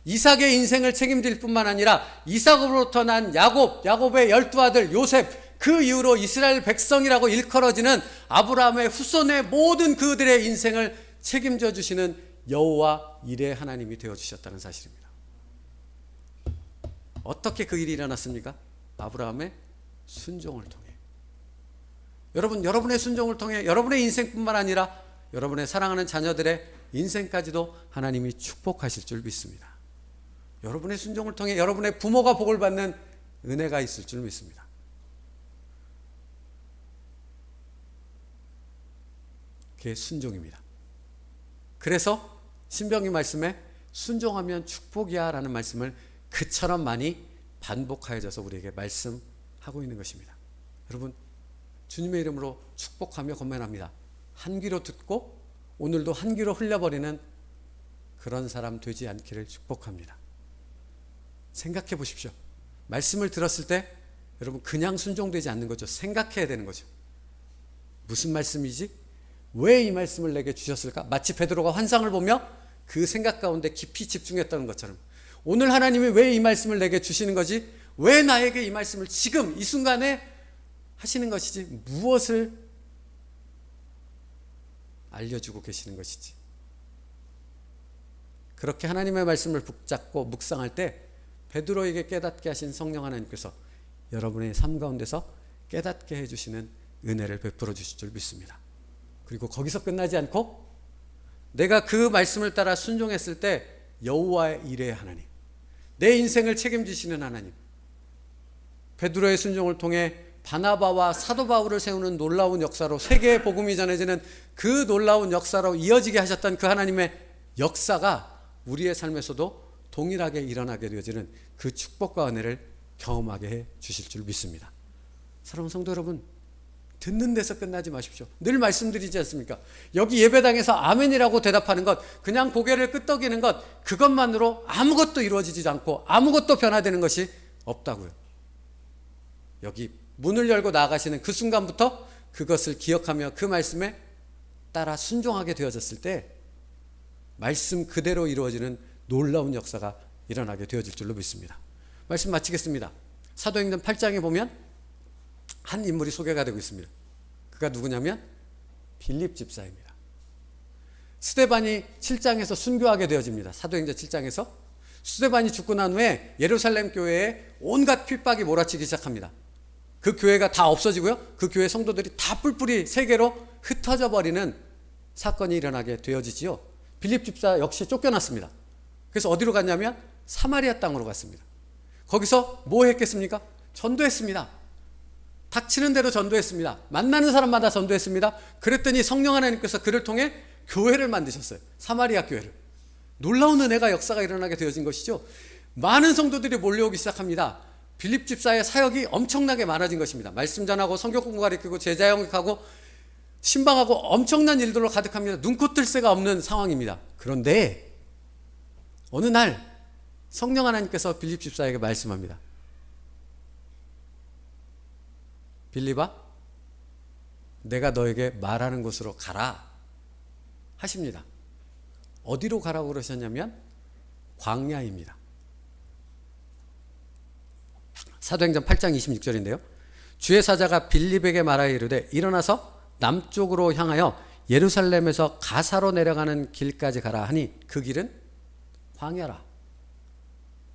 이삭의 인생을 책임질 뿐만 아니라 이삭으로부터 난 야곱, 야곱의 12아들 요셉, 그 이후로 이스라엘 백성이라고 일컬어지는 아브라함의 후손의 모든 그들의 인생을 책임져 주시는 여호와 일의 하나님이 되어주셨다는 사실입니다. 어떻게 그 일이 일어났습니까? 아브라함의 순종을 통해. 여러분, 여러분의 순종을 통해 여러분의 인생뿐만 아니라 여러분의 사랑하는 자녀들의 인생까지도 하나님이 축복하실 줄 믿습니다. 여러분의 순종을 통해 여러분의 부모가 복을 받는 은혜가 있을 줄 믿습니다. 그게 순종입니다. 그래서 신명기 말씀에 순종하면 축복이야 라는 말씀을 그처럼 많이 반복하여져서 우리에게 말씀하고 있는 것입니다. 여러분, 주님의 이름으로 축복하며 권면합니다. 한 귀로 듣고 오늘도 한 귀로 흘려버리는 그런 사람 되지 않기를 축복합니다. 생각해 보십시오. 말씀을 들었을 때 여러분 그냥 순종되지 않는 거죠. 생각해야 되는 거죠. 무슨 말씀이지? 왜 이 말씀을 내게 주셨을까? 마치 베드로가 환상을 보며 그 생각 가운데 깊이 집중했다는 것처럼 오늘 하나님이 왜 이 말씀을 내게 주시는 거지? 왜 나에게 이 말씀을 지금 이 순간에 하시는 것이지? 무엇을 알려주고 계시는 것이지? 그렇게 하나님의 말씀을 붙잡고 묵상할 때 베드로에게 깨닫게 하신 성령 하나님께서 여러분의 삶 가운데서 깨닫게 해주시는 은혜를 베풀어 주실 줄 믿습니다. 그리고 거기서 끝나지 않고 내가 그 말씀을 따라 순종했을 때 여호와의 일의 하나님, 내 인생을 책임지시는 하나님, 베드로의 순종을 통해 바나바와 사도 바울을 세우는 놀라운 역사로 세계의 복음이 전해지는 그 놀라운 역사로 이어지게 하셨던 그 하나님의 역사가 우리의 삶에서도 동일하게 일어나게 되어지는 그 축복과 은혜를 경험하게 해 주실 줄 믿습니다. 사랑하는 성도 여러분, 듣는 데서 끝나지 마십시오. 늘 말씀드리지 않습니까? 여기 예배당에서 아멘이라고 대답하는 것, 그냥 고개를 끄덕이는 것, 그것만으로 아무것도 이루어지지 않고 아무것도 변화되는 것이 없다고요. 여기 문을 열고 나아가시는 그 순간부터 그것을 기억하며 그 말씀에 따라 순종하게 되어졌을 때 말씀 그대로 이루어지는 놀라운 역사가 일어나게 되어질 줄로 믿습니다. 말씀 마치겠습니다. 사도행전 8장에 보면 한 인물이 소개가 되고 있습니다. 그가 누구냐면 빌립 집사입니다. 스데반이 7장에서 순교하게 되어집니다. 사도행전 7장에서 스데반이 죽고 난 후에 예루살렘 교회에 온갖 핍박이 몰아치기 시작합니다. 그 교회가 다 없어지고요, 그 교회 성도들이 다 뿔뿔이 세계로 흩어져 버리는 사건이 일어나게 되어지지요. 빌립 집사 역시 쫓겨났습니다. 그래서 어디로 갔냐면 사마리아 땅으로 갔습니다. 거기서 뭐 했겠습니까? 전도했습니다. 닥치는 대로 전도했습니다. 만나는 사람마다 전도했습니다. 그랬더니 성령 하나님께서 그를 통해 교회를 만드셨어요. 사마리아 교회를. 놀라운 은혜가 역사가 일어나게 되어진 것이죠. 많은 성도들이 몰려오기 시작합니다. 빌립 집사의 사역이 엄청나게 많아진 것입니다. 말씀 전하고 성경 공부 가르치고 제자 영역하고 신방하고 엄청난 일들로 가득합니다. 눈코 뜰 새가 없는 상황입니다. 그런데 어느 날 성령 하나님께서 빌립 집사에게 말씀합니다. 빌립아, 내가 너에게 말하는 곳으로 가라 하십니다. 어디로 가라고 그러셨냐면 광야입니다. 사도행전 8장 26절인데요. 주의 사자가 빌립에게 말하여 이르되 일어나서 남쪽으로 향하여 예루살렘에서 가사로 내려가는 길까지 가라 하니 그 길은 광야라.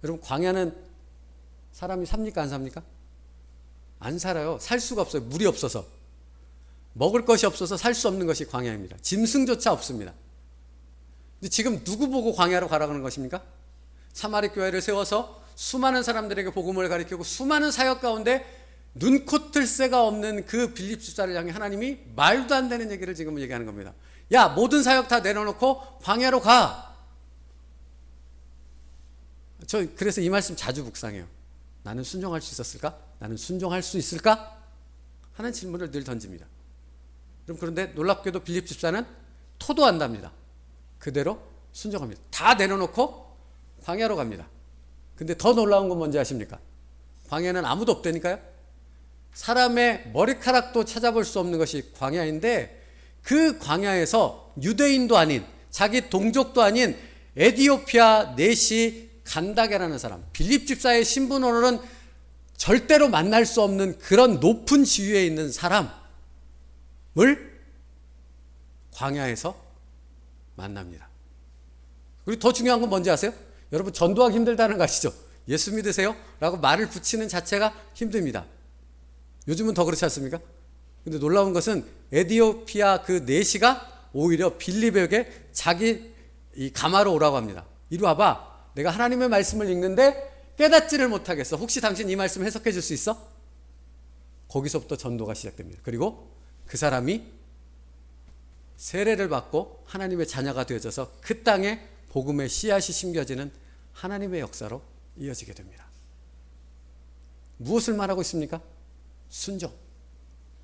여러분, 광야는 사람이 삽니까 안 삽니까? 안 살아요. 살 수가 없어요. 물이 없어서. 먹을 것이 없어서 살 수 없는 것이 광야입니다. 짐승조차 없습니다. 근데 지금 누구 보고 광야로 가라고 하는 것입니까? 사마리 교회를 세워서 수많은 사람들에게 복음을 가르치고 수많은 사역 가운데 눈코 뜰 새가 없는 그 빌립 집사를 향해 하나님이 말도 안 되는 얘기를 지금 얘기하는 겁니다. 야, 모든 사역 다 내려놓고 광야로 가. 저 그래서 이 말씀 자주 묵상해요. 나는 순종할 수 있었을까? 나는 순종할 수 있을까? 하는 질문을 늘 던집니다. 그런데 놀랍게도 빌립 집사는 토도 안답니다. 그대로 순종합니다. 다 내려놓고 광야로 갑니다. 근데 더 놀라운 건 뭔지 아십니까? 광야는 아무도 없다니까요. 사람의 머리카락도 찾아볼 수 없는 것이 광야인데 그 광야에서 유대인도 아닌 자기 동족도 아닌 에디오피아 넷이 간다게라는 사람, 빌립 집사의 신분으로는 절대로 만날 수 없는 그런 높은 지위에 있는 사람을 광야에서 만납니다. 그리고 더 중요한 건 뭔지 아세요? 여러분, 전도하기 힘들다는 거 아시죠? 예수 믿으세요? 라고 말을 붙이는 자체가 힘듭니다. 요즘은 더 그렇지 않습니까? 근데 놀라운 것은 에디오피아 그 네시가 오히려 빌립에게 자기 이 가마로 오라고 합니다. 이리 와봐. 내가 하나님의 말씀을 읽는데 깨닫지를 못하겠어. 혹시 당신 이 말씀 해석해 줄 수 있어? 거기서부터 전도가 시작됩니다. 그리고 그 사람이 세례를 받고 하나님의 자녀가 되어져서 그 땅에 복음의 씨앗이 심겨지는 하나님의 역사로 이어지게 됩니다. 무엇을 말하고 있습니까? 순종.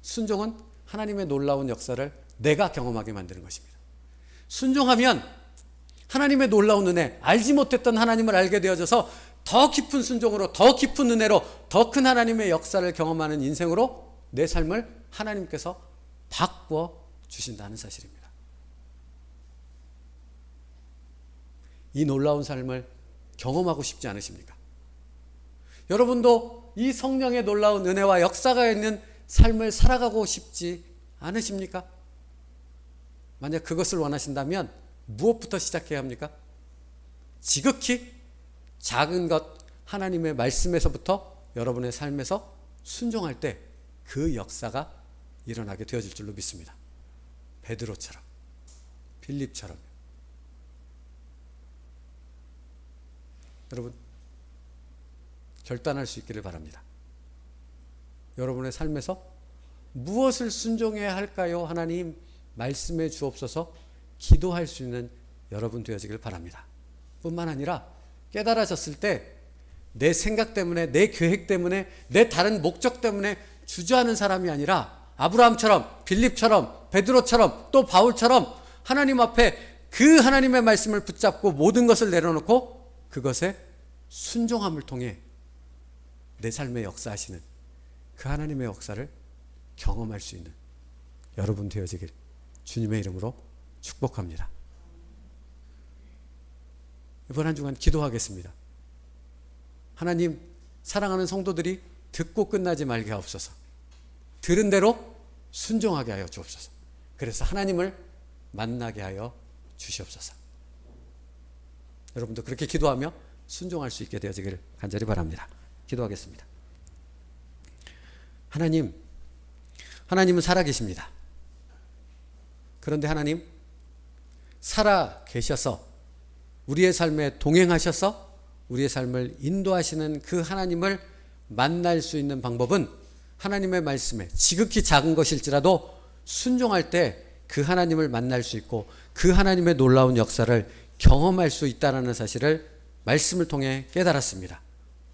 순종은 하나님의 놀라운 역사를 내가 경험하게 만드는 것입니다. 순종하면 하나님의 놀라운 은혜, 알지 못했던 하나님을 알게 되어져서 더 깊은 순종으로, 더 깊은 은혜로, 더 큰 하나님의 역사를 경험하는 인생으로 내 삶을 하나님께서 바꿔 주신다는 사실입니다. 이 놀라운 삶을 경험하고 싶지 않으십니까? 여러분도 이 성령의 놀라운 은혜와 역사가 있는 삶을 살아가고 싶지 않으십니까? 만약 그것을 원하신다면 무엇부터 시작해야 합니까? 지극히 작은 것 하나님의 말씀에서부터 여러분의 삶에서 순종할 때 그 역사가 일어나게 되어질 줄로 믿습니다. 베드로처럼, 빌립처럼. 여러분, 결단할 수 있기를 바랍니다. 여러분의 삶에서 무엇을 순종해야 할까요? 하나님 말씀해 주옵소서. 기도할 수 있는 여러분 되어지길 바랍니다. 뿐만 아니라 깨달아졌을 때 내 생각 때문에, 내 계획 때문에, 내 다른 목적 때문에 주저하는 사람이 아니라 아브라함처럼, 빌립처럼, 베드로처럼, 또 바울처럼 하나님 앞에 그 하나님의 말씀을 붙잡고 모든 것을 내려놓고 그것에 순종함을 통해 내 삶에 역사하시는 그 하나님의 역사를 경험할 수 있는 여러분 되어지길 주님의 이름으로 축복합니다. 이번 한 주간 기도하겠습니다. 하나님, 사랑하는 성도들이 듣고 끝나지 말게 하옵소서. 들은 대로 순종하게 하여 주옵소서. 그래서 하나님을 만나게 하여 주시옵소서. 여러분도 그렇게 기도하며 순종할 수 있게 되어지기를 간절히 바랍니다. 기도하겠습니다. 하나님, 하나님은 살아계십니다. 그런데 하나님, 살아 계셔서 우리의 삶에 동행하셔서 우리의 삶을 인도하시는 그 하나님을 만날 수 있는 방법은 하나님의 말씀에 지극히 작은 것일지라도 순종할 때 그 하나님을 만날 수 있고 그 하나님의 놀라운 역사를 경험할 수 있다는 사실을 말씀을 통해 깨달았습니다.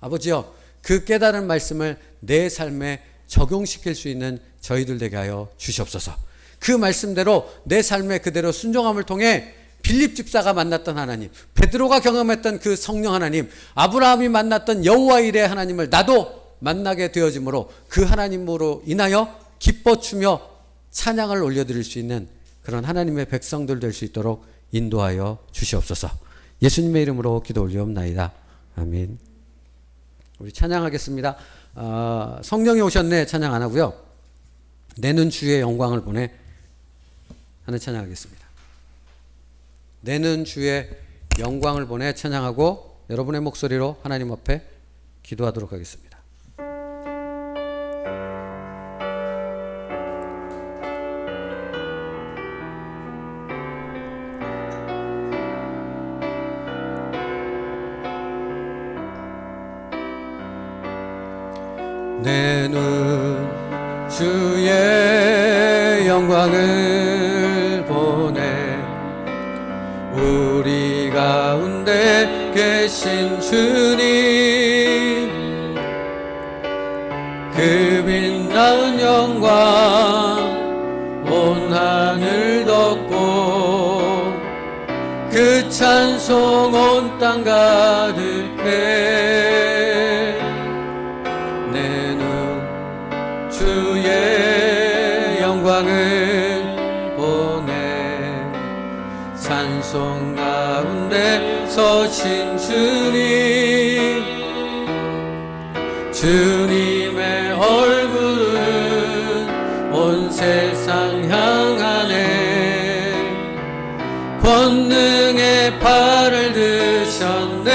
아버지여, 그 깨달은 말씀을 내 삶에 적용시킬 수 있는 저희들 되게 하여 주시옵소서. 그 말씀대로 내 삶에 그대로 순종함을 통해 빌립 집사가 만났던 하나님, 베드로가 경험했던 그 성령 하나님, 아브라함이 만났던 여호와 일의 하나님을 나도 만나게 되어짐으로 그 하나님으로 인하여 기뻐 추며 찬양을 올려드릴 수 있는 그런 하나님의 백성들 될 수 있도록 인도하여 주시옵소서. 예수님의 이름으로 기도 올리옵나이다. 아멘. 우리 찬양하겠습니다. 성령이 오셨네 찬양 안 하고요. 내는 주의 영광을 보내 하는 찬양하겠습니다. 내는 주의 영광을 보내 찬양하고 여러분의 목소리로 하나님 앞에 기도하도록 하겠습니다. 내는 주의 영광을 보내 우리 가운데 계신 주님, 그 빛나는 영광 온 하늘 덮고 그 찬송 온 땅 가득해. 주의 영광을 찬송 가운데 서신 주님, 주님의 얼굴은 온 세상 향하네. 권능의 팔을 드셨네.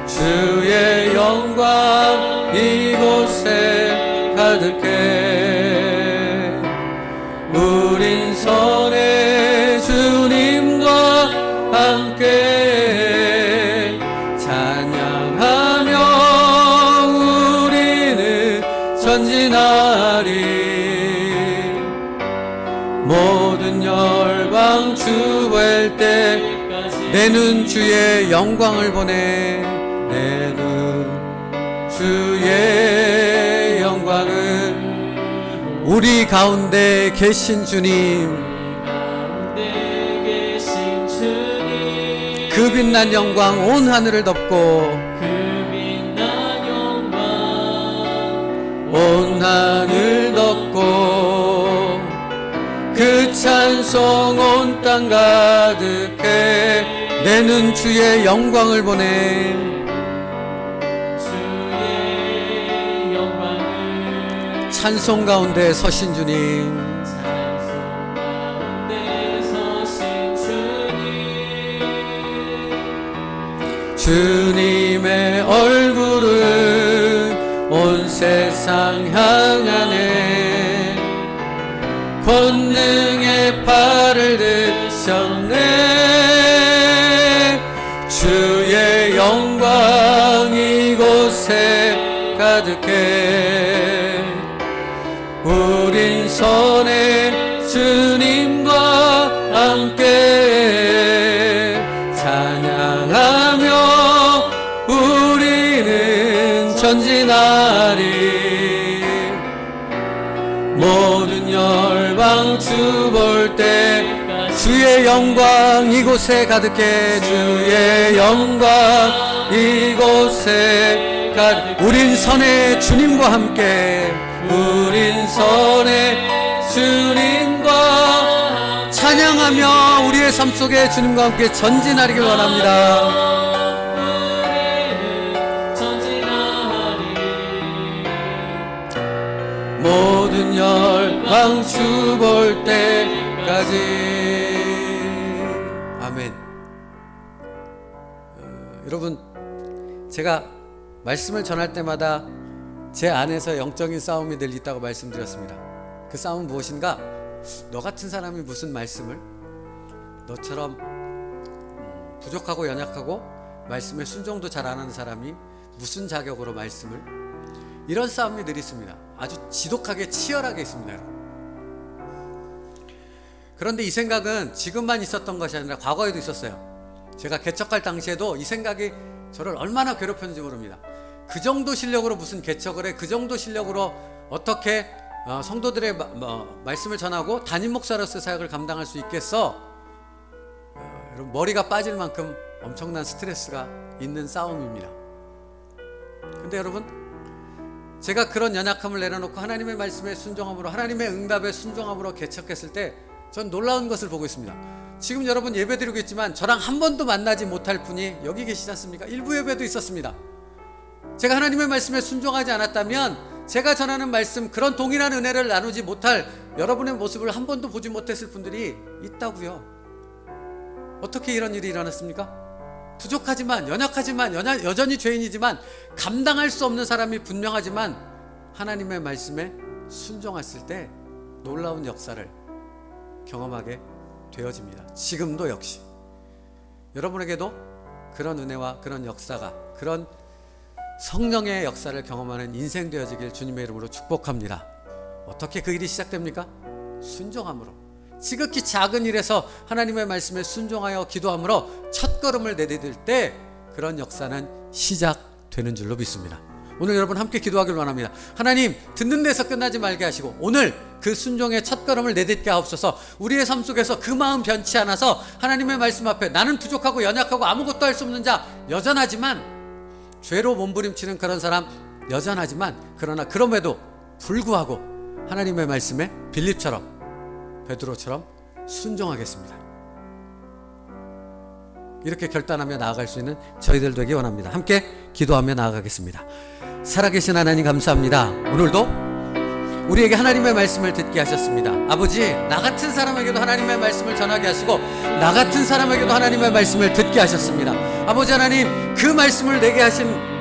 주의 영광 이곳에 가득해. 우린 선의 주님과 함께 찬양하며 우리는 전진하리. 모든 열방 주볼 때 내 눈 주의 영광을 보내. 내 눈 주의 영광은 우리 가운데 계신 주님, 그 빛난 영광 온 하늘을 덮고, 온 하늘 덮고, 그 찬송 온 땅 가득해. 내 눈 주의 영광을 보내. 주의 영광을 찬송 가운데 서신 주님, 주님의 얼굴은 온 세상 향하네. 권능의 팔을 드셨네. 주의 영광 이곳에 가득해. 우린 선의 주님과 함께 찬양하며 우리는 전진하리. 모든 열방 주 볼 때 주의 영광 이곳에 가득해. 주의 영광 이곳에 가득해. 우린 선의 주님과 함께, 우린 선의 주님과 찬양하며 우리의 삶 속에 주님과 함께 전진하기를 원합니다. 모든 열방 주 볼 때까지. 아멘. 여러분, 제가 말씀을 전할 때마다 제 안에서 영적인 싸움이 늘 있다고 말씀드렸습니다. 그 싸움은 무엇인가? 너 같은 사람이 무슨 말씀을, 너처럼 부족하고 연약하고 말씀에 순종도 잘 안 하는 사람이 무슨 자격으로 말씀을, 이런 싸움이 늘 있습니다. 아주 지독하게 치열하게 있습니다, 여러분. 그런데 이 생각은 지금만 있었던 것이 아니라 과거에도 있었어요. 제가 개척할 당시에도 이 생각이 저를 얼마나 괴롭혔는지 모릅니다. 그 정도 실력으로 무슨 개척을 해, 그 정도 실력으로 어떻게 성도들의 말씀을 전하고 담임 목사로서 사역을 감당할 수 있겠어? 여러분, 머리가 빠질 만큼 엄청난 스트레스가 있는 싸움입니다. 근데 여러분, 제가 그런 연약함을 내려놓고 하나님의 말씀에 순종함으로, 하나님의 응답에 순종함으로 개척했을 때 전 놀라운 것을 보고 있습니다. 지금 여러분 예배드리고 있지만 저랑 한 번도 만나지 못할 분이 여기 계시지 않습니까? 일부 예배도 있었습니다. 제가 하나님의 말씀에 순종하지 않았다면 제가 전하는 말씀, 그런 동일한 은혜를 나누지 못할 여러분의 모습을 한 번도 보지 못했을 분들이 있다고요. 어떻게 이런 일이 일어났습니까? 부족하지만, 연약하지만, 여전히 죄인이지만, 감당할 수 없는 사람이 분명하지만 하나님의 말씀에 순종했을 때 놀라운 역사를 경험하게 되어집니다. 지금도 역시 여러분에게도 그런 은혜와 그런 역사가, 그런 성령의 역사를 경험하는 인생 되어지길 주님의 이름으로 축복합니다. 어떻게 그 일이 시작됩니까? 순종함으로, 지극히 작은 일에서 하나님의 말씀에 순종하여 기도함으로 첫걸음을 내디딜 때 그런 역사는 시작되는 줄로 믿습니다. 오늘 여러분 함께 기도하길 원합니다. 하나님, 듣는 데서 끝나지 말게 하시고 오늘 그 순종의 첫걸음을 내딛게 하옵소서. 우리의 삶 속에서 그 마음 변치 않아서 하나님의 말씀 앞에 나는 부족하고 연약하고 아무것도 할 수 없는 자, 여전하지만, 죄로 몸부림치는 그런 사람 여전하지만, 그러나 그럼에도 불구하고 하나님의 말씀에 빌립처럼, 베드로처럼 순종하겠습니다. 이렇게 결단하며 나아갈 수 있는 저희들 되기 원합니다. 함께 기도하며 나아가겠습니다. 살아계신 하나님 감사합니다. 오늘도 우리에게 하나님의 말씀을 듣게 하셨습니다. 아버지, 나 같은 사람에게도 하나님의 말씀을 전하게 하시고 나 같은 사람에게도 하나님의 말씀을 듣게 하셨습니다. 아버지 하나님, 그 말씀을 내게 하신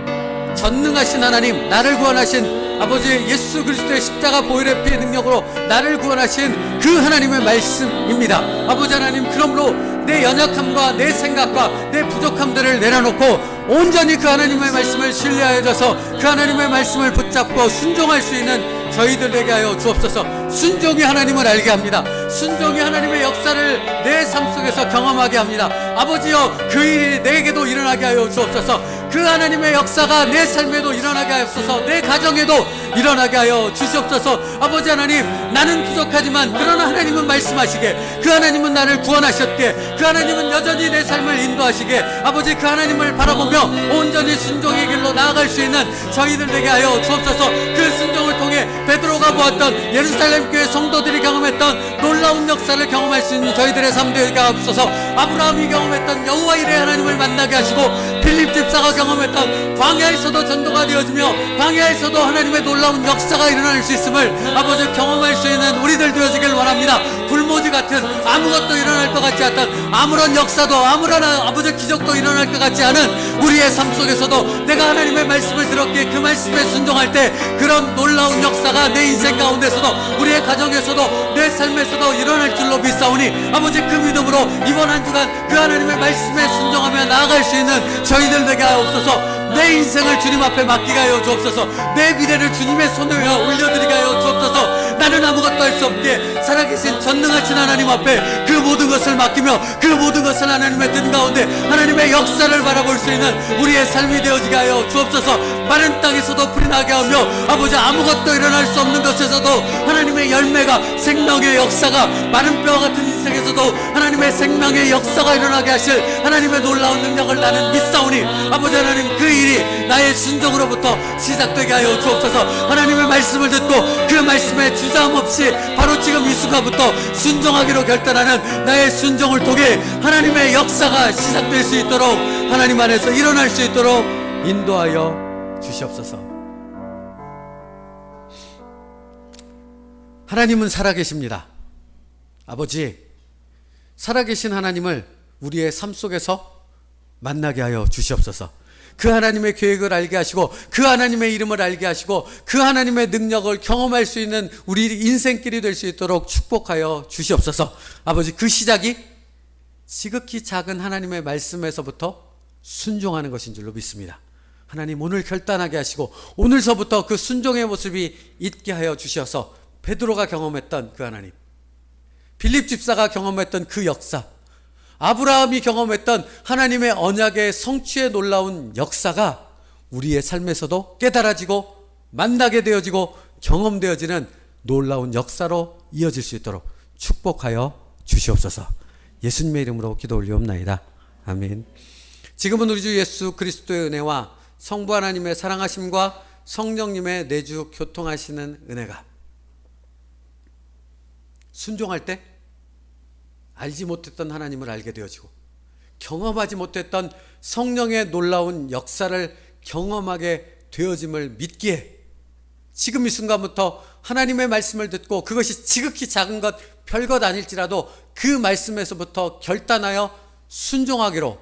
전능하신 하나님, 나를 구원하신 아버지 예수 그리스도의 십자가 보혈의 피의 능력으로 나를 구원하신 그 하나님의 말씀입니다. 아버지 하나님, 그러므로 내 연약함과 내 생각과 내 부족함들을 내려놓고 온전히 그 하나님의 말씀을 신뢰하여져서 그 하나님의 말씀을 붙잡고 순종할 수 있는 저희들 되게 하여 주옵소서. 순종이 하나님을 알게 합니다. 순종이 하나님의 역사를 내 삶 속에서 경험하게 합니다. 아버지여, 그 일이 내게도 일어나게 하여 주옵소서. 그 하나님의 역사가 내 삶에도 일어나게 하옵소서. 내 가정에도 일어나게 하여 주시옵소서. 아버지 하나님, 나는 부족하지만 그러나 하나님은 말씀하시게, 그 하나님은 나를 구원하셨기에, 그 하나님은 여전히 내 삶을 인도하시기에, 아버지 그 하나님을 바라보며 온전히 순종의 길로 나아갈 수 있는 저희들 되게 하여 주옵소서. 그 순종을 통해 베드로가 보았던 예루살렘 교회 성도들이 경험했던 놀라운 역사를 경험할 수 있는 저희들의 삶 되게 하옵소서. 아브라함이 경험했던 여호와 이레 하나님을 만나게 하시고 빌립 집사가 경험했던 광야에서도 전도가 되어지며 광야에서도 하나님의 놀라운 역사가 일어날 수 있음을 아버지 경험할 수 있는 우리들 되어지길 원합니다. 불모지 같은 아무것도 일어날 것 같지 않던 아무런 역사도 아무런 아버지 기적도 일어날 것 같지 않은 우리의 삶 속에서도 내가 하나님의 말씀을 들었기에 그 말씀에 순종할 때 그런 놀라운 역사가 내 인생 가운데서도 우리의 가정에서도 내 삶에서도 일어날 줄로 믿사오니 아버지 그 믿음으로 이번 한 주간 그 하나님의 말씀에 순종하며 나아갈 수 있는 저희들 되게 하옵소서. 내 인생을 주님 앞에 맡기게 하여 주옵소서. 내 미래를 주님의 손에 올려드리게 하여 주옵소서. 나는 아무것도 할 수 없기에 살아계신 전능하신 하나님 앞에 그 모든 것을 맡기며 그 모든 것을 하나님의 등 가운데 하나님의 역사를 바라볼 수 있는 우리의 삶이 되어지게 하여 주옵소서. 마른 땅에서도 풀이 나게 하며 아버지 아무것도 일어날 수 없는 것에서도 하나님의 열매가 생명의 역사가 마른 뼈와 같은 인생에서도 하나님의 생명의 역사가 일어나게 하실 하나님의 놀라운 능력을 나는 믿사오니 아버지 하나님, 그 일이 나의 순종으로부터 시작되게 하여 주옵소서. 하나님의 말씀을 듣고 그 말씀에 주저함 없이 바로 지금 이 순간부터 순종하기로 결단하는 나의 순종을 통해 하나님의 역사가 시작될 수 있도록 하나님 안에서 일어날 수 있도록 인도하여 주시옵소서. 하나님은 살아계십니다. 아버지, 살아계신 하나님을 우리의 삶 속에서 만나게 하여 주시옵소서. 그 하나님의 계획을 알게 하시고 그 하나님의 이름을 알게 하시고 그 하나님의 능력을 경험할 수 있는 우리 인생길이 될 수 있도록 축복하여 주시옵소서. 아버지, 그 시작이 지극히 작은 하나님의 말씀에서부터 순종하는 것인 줄로 믿습니다. 하나님, 오늘 결단하게 하시고 오늘서부터 그 순종의 모습이 있게 하여 주셔서 베드로가 경험했던 그 하나님, 빌립 집사가 경험했던 그 역사, 아브라함이 경험했던 하나님의 언약의 성취의 놀라운 역사가 우리의 삶에서도 깨달아지고 만나게 되어지고 경험되어지는 놀라운 역사로 이어질 수 있도록 축복하여 주시옵소서. 예수님의 이름으로 기도 올리옵나이다. 아멘. 지금은 우리 주 예수 그리스도의 은혜와 성부 하나님의 사랑하심과 성령님의 내주 교통하시는 은혜가 순종할 때 알지 못했던 하나님을 알게 되어지고 경험하지 못했던 성령의 놀라운 역사를 경험하게 되어짐을 믿기에 지금 이 순간부터 하나님의 말씀을 듣고 그것이 지극히 작은 것 별것 아닐지라도 그 말씀에서부터 결단하여 순종하기로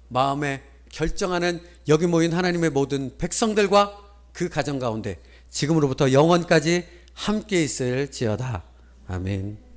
마음에 결정하는 여기 모인 하나님의 모든 백성들과 그 가정 가운데 지금으로부터 영원까지 함께 있을지어다. 아멘.